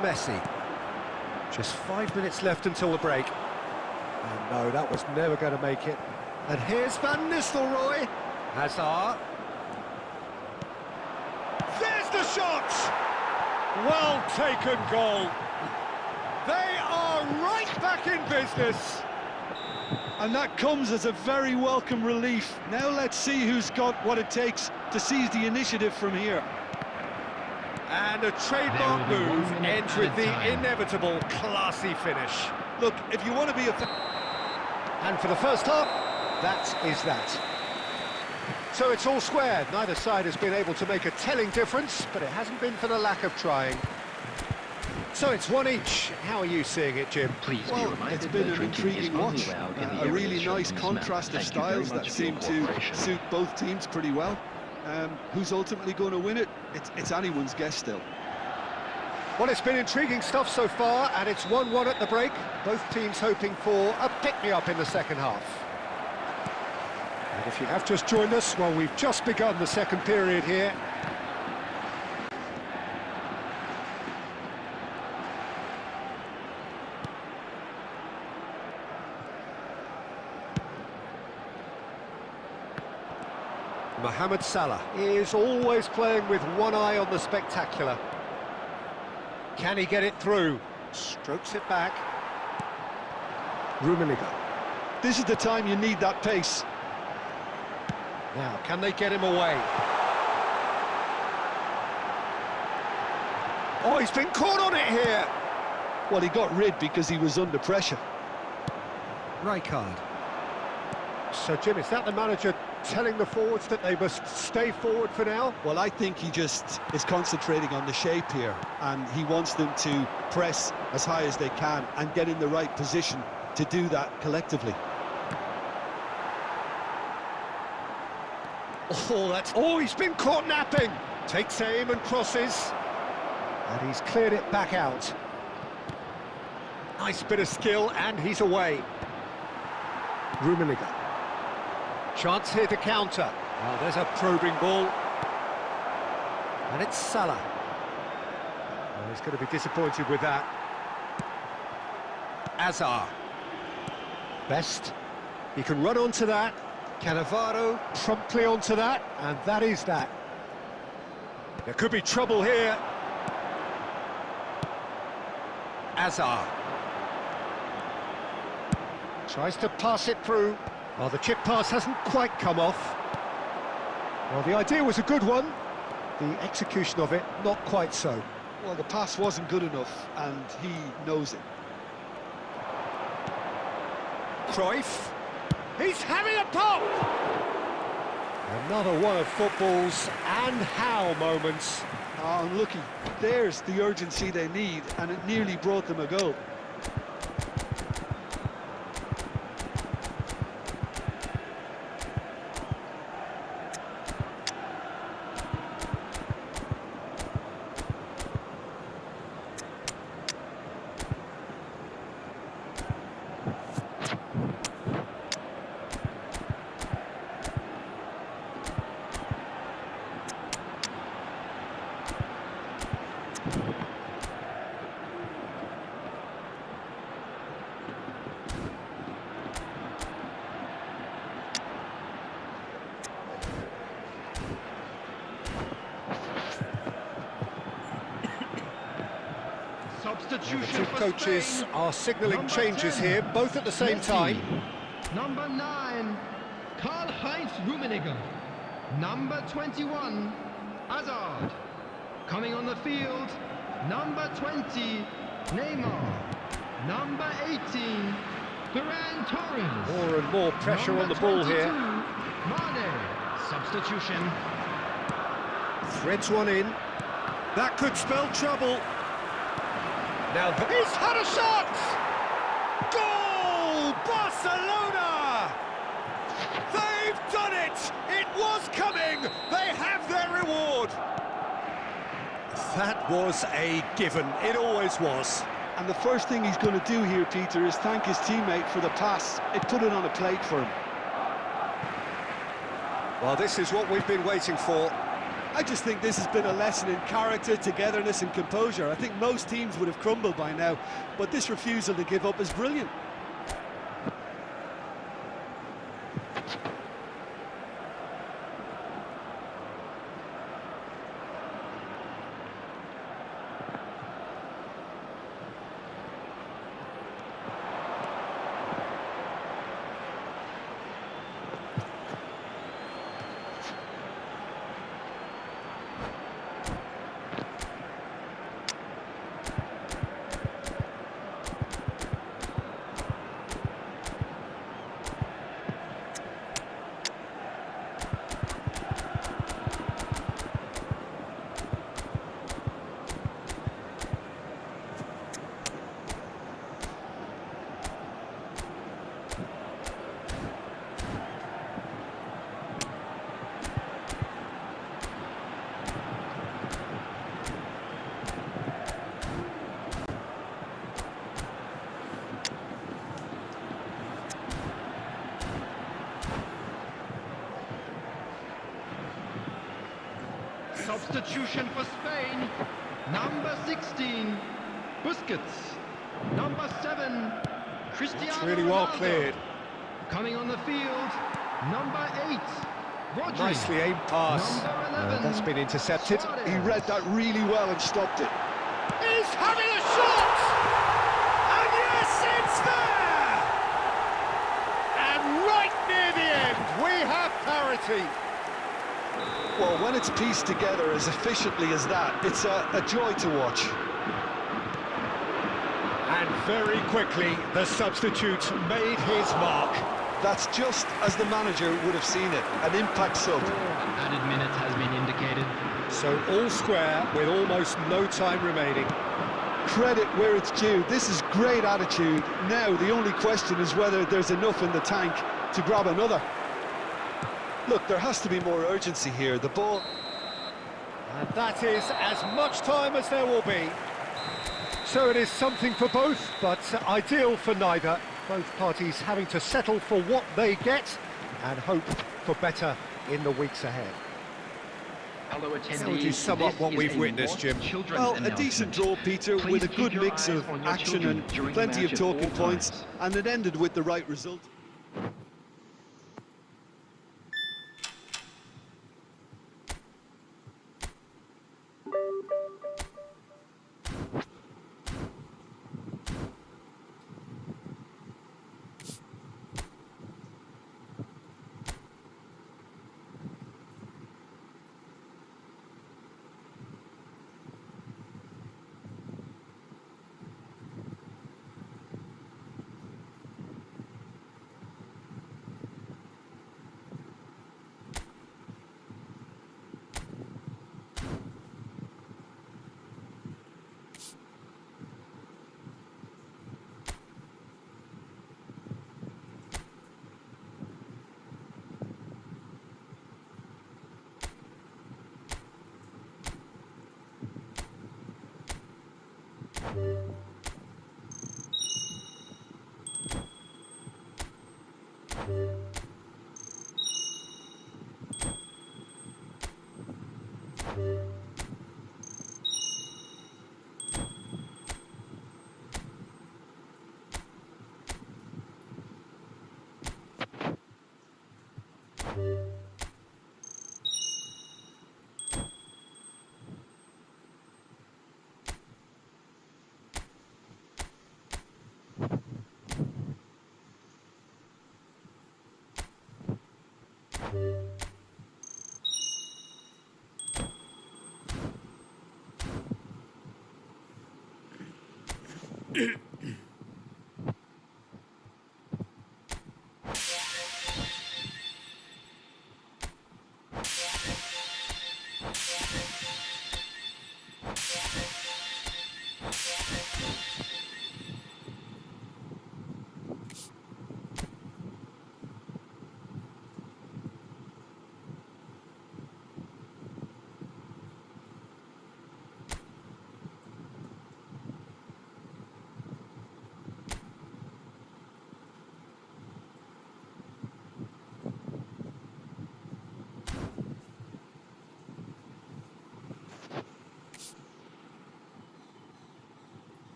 Messi. Just 5 minutes left until the break. And no, that was never going to make it. And here's Van Nistelrooy. Hazard. There's the shot! Well taken goal. They are right back in business. And that comes as a very welcome relief. Now let's see who's got what it takes to seize the initiative from here. And a trademark move ends with the inevitable classy finish. Look, if you want to be a... And for the first half, that is that. So it's all squared. Neither side has been able to make a telling difference, but it hasn't been for the lack of trying. So it's one each. How are you seeing it, Jim? Please be Well, reminded it's been that an drinking is intriguing only watch. allowed in the A area really shown nice on this contrast map. of Thank you very styles much that for your seem to cooperation. suit both teams pretty well. Who's ultimately going to win it? It's anyone's guess still. Well, it's been intriguing stuff so far, and it's 1-1 at the break. Both teams hoping for a pick-me-up in the second half. And if you have just joined us, well, we've just begun the second period here. Mohamed Salah is always playing with one eye on the spectacular. Can he get it through? Strokes it back. Rummenigge. This is the time you need that pace. Now, can they get him away? Oh, he's been caught on it here. Well, he got rid because he was under pressure. Rijkaard. So, Jim, is that the manager telling the forwards that they must stay forward for now? Well, I think he just is concentrating on the shape here, and he wants them to press as high as they can and get in the right position to do that collectively. Oh, he's been caught napping. Takes aim and crosses. And he's cleared it back out. Nice bit of skill, and he's away. Rummenigge. Chance here to counter. Oh, there's a probing ball. And it's Salah. Oh, he's going to be disappointed with that. Azar. Best. He can run onto that. Cannavaro promptly onto that, and that is that. There could be trouble here. Azar. Tries to pass it through. Well, the chip pass hasn't quite come off. Well, the idea was a good one. The execution of it, not quite so. Well, the pass wasn't good enough, and he knows it. Cruyff. He's having a pop! Another one of football's and how moments. Oh, unlucky. There's the urgency they need, and it nearly brought them a goal. The Substitution two for coaches Spain. are signalling Number changes 10, here, both at the same Messi. time. Number 9, Karl-Heinz Rummenigge. Number 21, Hazard. Coming on the field, number 20, Neymar. Number 18, Ferran Torres. More and more pressure on the ball here. Mane. Substitution. Threads one in. That could spell trouble. Now he's had a shot! Goal! Barcelona! They've done it! It was coming! They have their reward! That was a given. It always was. And the first thing he's going to do here, Peter, is thank his teammate for the pass. It put it on a plate for him. Well, this is what we've been waiting for. I just think this has been a lesson in character, togetherness and composure. I think most teams would have crumbled by now, but this refusal to give up is brilliant. Substitution for Spain. Number 16, Busquets. Number 7, Cristiano It's really well Ronaldo. cleared. Coming on the field, number 8, Rodri. Nicely aimed pass. Number 11. That's been intercepted. He read that really well and stopped it. He's having a shot! And yes, it's there! And right near the end, we have parity. Well, when it's pieced together as efficiently as that, it's a joy to watch. And very quickly, the substitute made his mark. That's just as the manager would have seen it, an impact sub. Added minute has been indicated. So all square with almost no time remaining. Credit where it's due. This is great attitude. Now the only question is whether there's enough in the tank to grab another. Look, there has to be more urgency here. The ball... And that is as much time as there will be. So it is something for both, but ideal for neither. Both parties having to settle for what they get and hope for better in the weeks ahead. Hello, How would attendees. you sum up This what is we've a witnessed, Watch Jim? Children's Well, a announcement. decent draw, Peter, Please with a keep good your mix eyes of on your action children and during the plenty of match at talking all points, times. and it ended with the right result.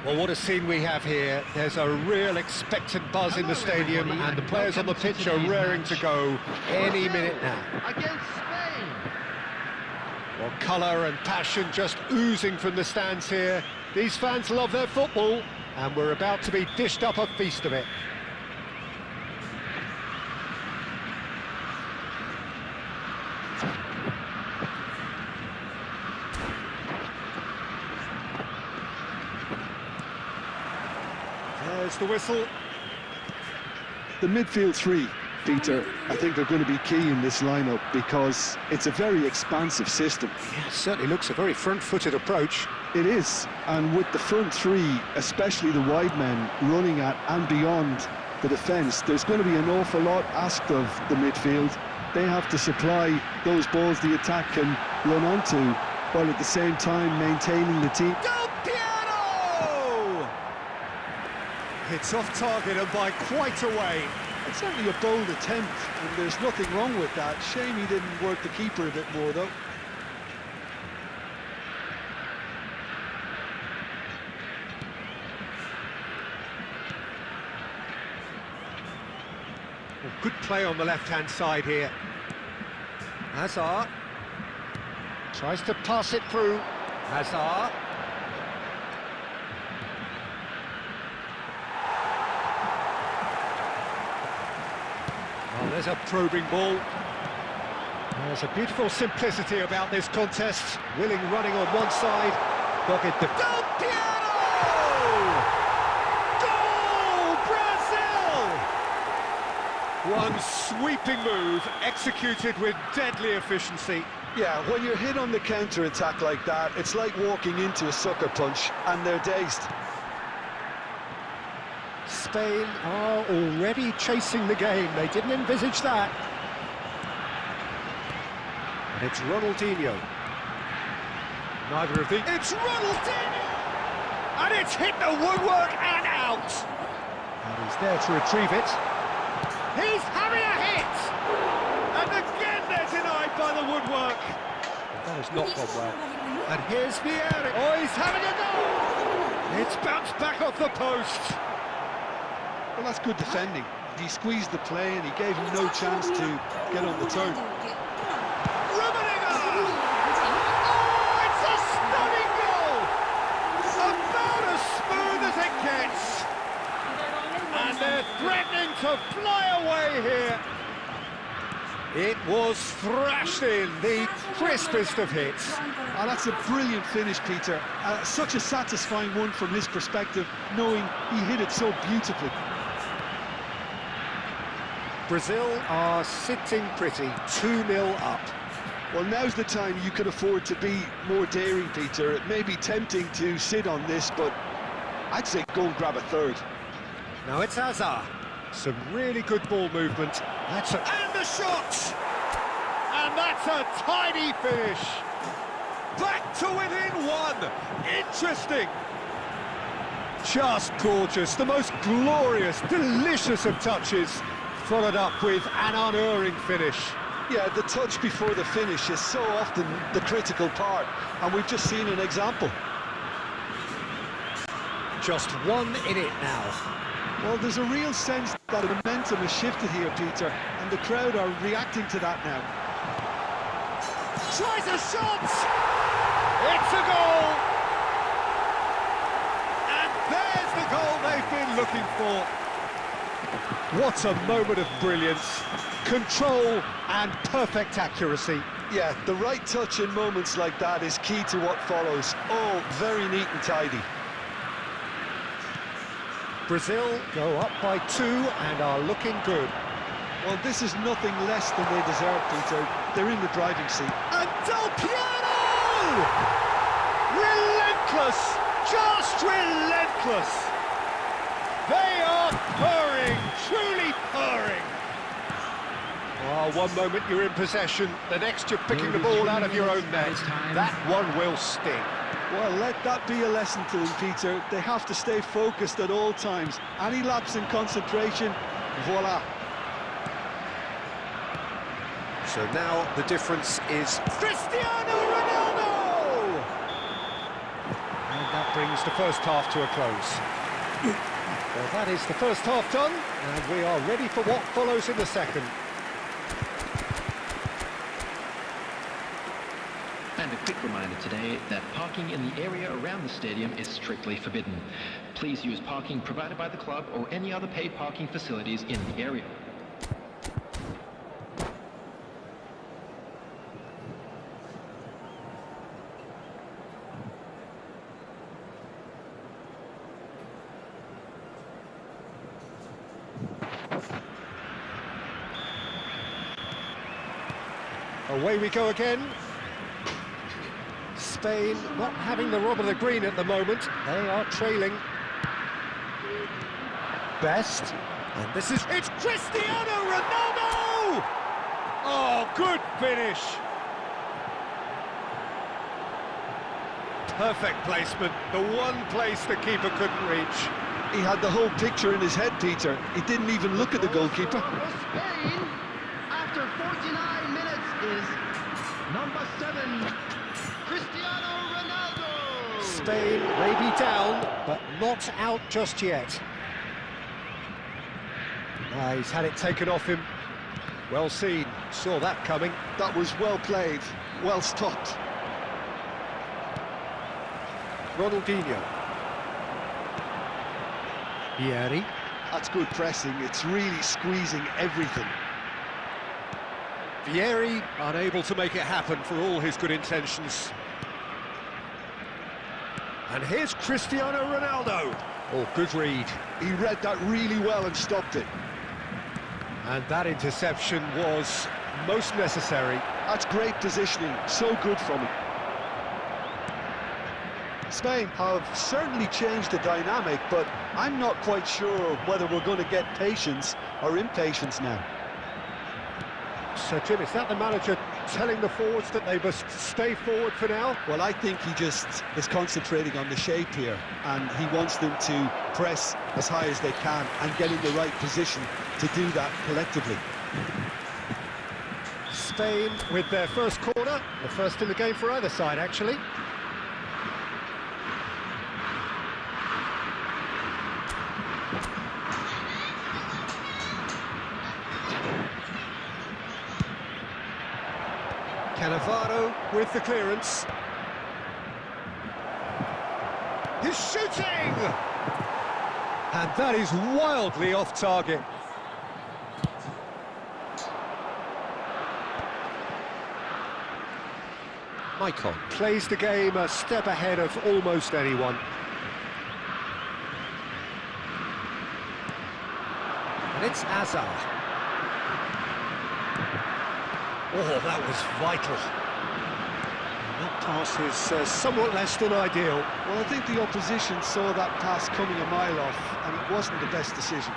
Well, what a scene we have here. There's a real expectant buzz in the stadium, and the players on the pitch are raring to go any minute now. Against Spain. Well, colour and passion just oozing from the stands here. These fans love their football, and we're about to be dished up a feast of it. There's the whistle. The midfield three, Peter, I think are going to be key in this lineup because it's a very expansive system. Yeah, it certainly looks a very front-footed approach. It is, and with the front three, especially the wide men running at and beyond the defence, there's going to be an awful lot asked of the midfield. They have to supply those balls the attack can run onto, while at the same time maintaining the team. Del Piero! It's off target and by quite a way. It's certainly a bold attempt, and there's nothing wrong with that. Shame he didn't work the keeper a bit more, though. Well, good play on the left-hand side here. Hazard tries to pass it through. Hazard. Oh, there's a probing ball. There's a beautiful simplicity about this contest. Willing running on one side, dogged the... Del Piero! Goal! Brazil! One sweeping move, executed with deadly efficiency. Yeah, when you're hit on the counter-attack like that, it's like walking into a sucker punch, and they're dazed. Spain are already chasing the game. They didn't envisage that. And it's Ronaldinho. Neither of the... It's Ronaldinho! And it's hit the woodwork and out! And he's there to retrieve it. He's having a hit! And again they're denied by the woodwork. That has not gone well. And here's Vieira. Oh, he's having a go! It's bounced back off the post. Well, that's good defending. He squeezed the play and he gave him no chance to get on the turn. Oh, it's a stunning goal! About as smooth as it gets. And they're threatening to fly away here. It was thrashed in, the crispest of hits. Oh, that's a brilliant finish, Peter. Such a satisfying one from his perspective, knowing he hit it so beautifully. Brazil are sitting pretty, 2-0 up. Well, now's the time you can afford to be more daring, Peter. It may be tempting to sit on this, but I'd say go and grab a third. Now it's Hazard. Some really good ball movement. And the shot! And that's a tidy finish. Back to within one. Interesting. Just gorgeous. The most glorious, delicious of touches. Followed up with an unerring finish. Yeah, the touch before the finish is so often the critical part, and we've just seen an example. Just one in it now. Well, there's a real sense that momentum has shifted here, Peter, and the crowd are reacting to that now. Tries a shot! It's a goal! And there's the goal they've been looking for. What a moment of brilliance, control and perfect accuracy. Yeah, the right touch in moments like that is key to what follows. Oh, very neat and tidy. Brazil go up by 2 and are looking good. Well, this is nothing less than they deserve, Peter. They're in the driving seat. And Del Piero! Relentless! Just relentless! They are purring, truly purring. Oh, one moment you're in possession, the next you're picking the ball out of your own net. That one will sting. Well, let that be a lesson to them, Peter. They have to stay focused at all times. Any lapse in concentration, voila. So now the difference is Cristiano Ronaldo! And that brings brings the first half to a close. Well, that is the first half done, and we are ready for what follows in the second. And a quick reminder today that parking in the area around the stadium is strictly forbidden. Please use parking provided by the club or any other paid parking facilities in the area. Away we go again. Spain not having the rub of the green at the moment. They are trailing. Best. And this is... It's Cristiano Ronaldo! Oh, good finish. Perfect placement. The one place the keeper couldn't reach. He had the whole picture in his head, Peter. He didn't even look at the goalkeeper. For Spain, after 49 minutes, is number 7, Cristiano Ronaldo. Spain may be down, but not out just yet. He's had it taken off him. Well seen, saw that coming. That was well played, well stopped. Ronaldinho. Vieri. That's good pressing, it's really squeezing everything. Vieri unable to make it happen for all his good intentions. And here's Cristiano Ronaldo. Oh, good read. He read that really well and stopped it. And that interception was most necessary. That's great positioning, so good from him. Spain have certainly changed the dynamic, but I'm not quite sure whether we're going to get patience or impatience now. So, Jim, is that the manager telling the forwards that they must stay forward for now? Well, I think he just is concentrating on the shape here, and he wants them to press as high as they can and get in the right position to do that collectively. Spain with their first corner, the first in the game for either side, actually. Cannavaro with the clearance. He's shooting! And that is wildly off target. Maicon plays the game a step ahead of almost anyone. And it's Hazard. Oh, that was vital. And that pass is somewhat less than ideal. Well, I think the opposition saw that pass coming a mile off, and it wasn't the best decision.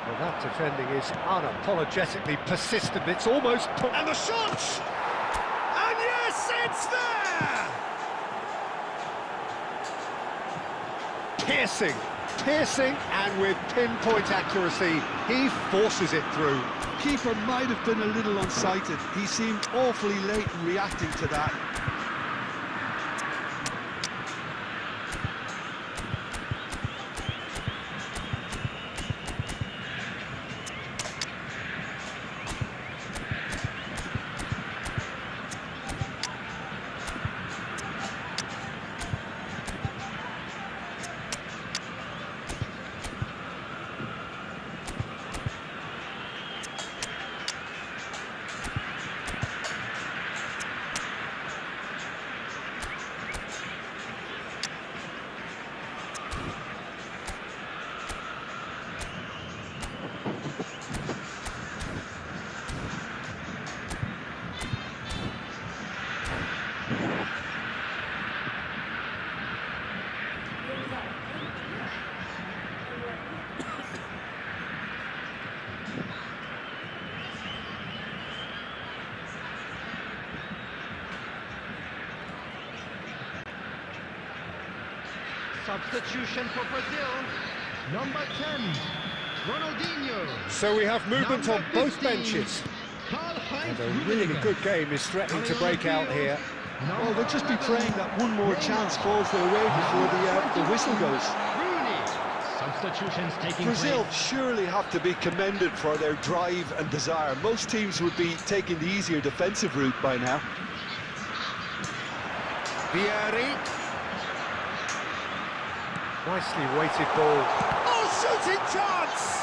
Well, that defending is unapologetically persistent. It's almost... And the shot! And yes, it's there! Piercing. Piercing, and with pinpoint accuracy, he forces it through. Keeper might have been a little unsighted. He seemed awfully late in reacting to that. Substitution for Brazil, number 10, Ronaldinho. So we have movement Number on both 15, benches. Karl-Heinz And a really Rummenigge. good game is threatening to break out here. Well, they'll just be praying that one more chance falls their way before the whistle goes. Substitutions taking Brazil place. surely have to be commended for their drive and desire. Most teams would be taking the easier defensive route by now. Vieri. Nicely weighted ball. Oh, shooting chance!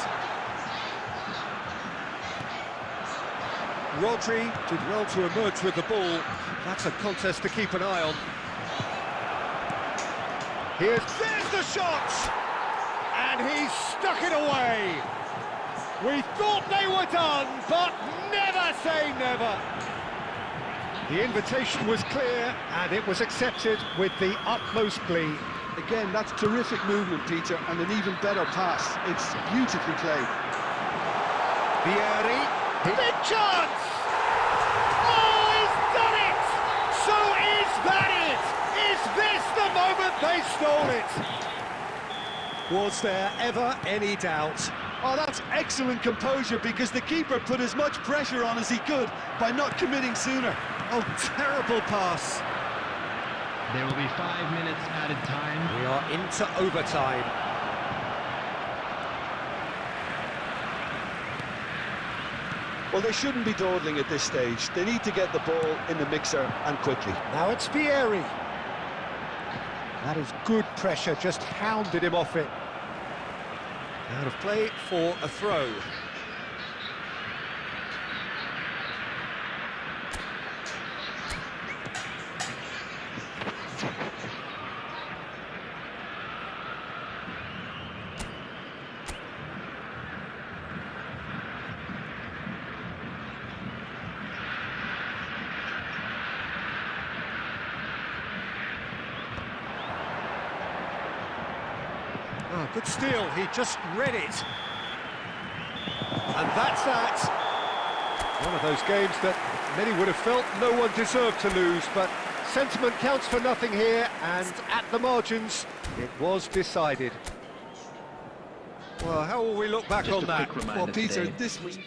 Rodri did well to emerge with the ball. That's a contest to keep an eye on. There's the shot! And he stuck it away. We thought they were done, but never say never. The invitation was clear, and it was accepted with the utmost glee. Again, that's terrific movement, Peter, and an even better pass. It's beautifully played. Vieri. Big chance! Oh, he's done it! So is that it? Is this the moment they stole it? Was there ever any doubt? Oh, that's excellent composure, because the keeper put as much pressure on as he could by not committing sooner. Oh, terrible pass. There will be 5 minutes added time. We are into overtime. Well, they shouldn't be dawdling at this stage. They need to get the ball in the mixer, and quickly. Now it's Vieri. That is good pressure, just hounded him off it. Out of play for a throw. Oh, good steal, he just read it. And that's that. One of those games that many would have felt no one deserved to lose, but sentiment counts for nothing here, and at the margins, it was decided. Well, how will we look back Just on a that? quick reminder Well, Peter, today. this was...